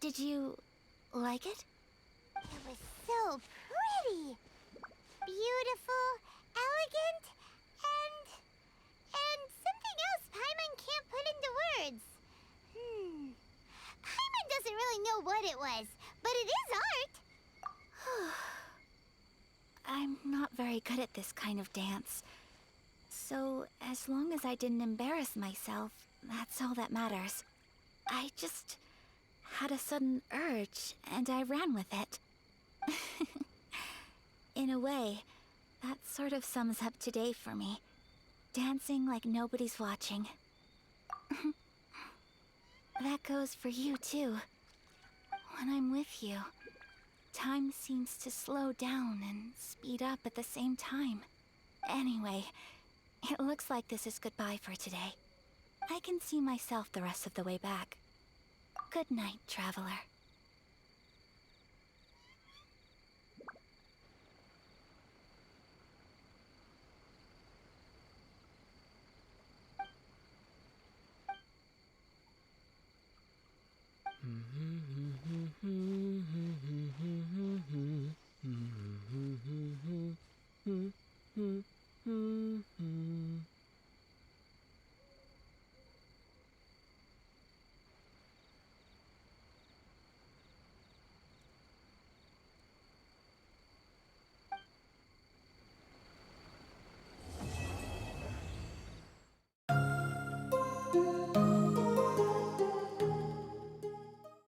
Did you like it? It was so pretty. Beautiful, elegant, and something else Paimon can't put into words. Paimon doesn't really know what it was, but it is art. I'm not very good at this kind of dance. So, as long as I didn't embarrass myself, that's all that matters. I just had a sudden urge, and I ran with it. In a way, that sort of sums up today for me. Dancing like nobody's watching. That goes for you, too. When I'm with you, time seems to slow down and speed up at the same time. Anyway, it looks like this is goodbye for today. I can see myself the rest of the way back. Good night, Traveler.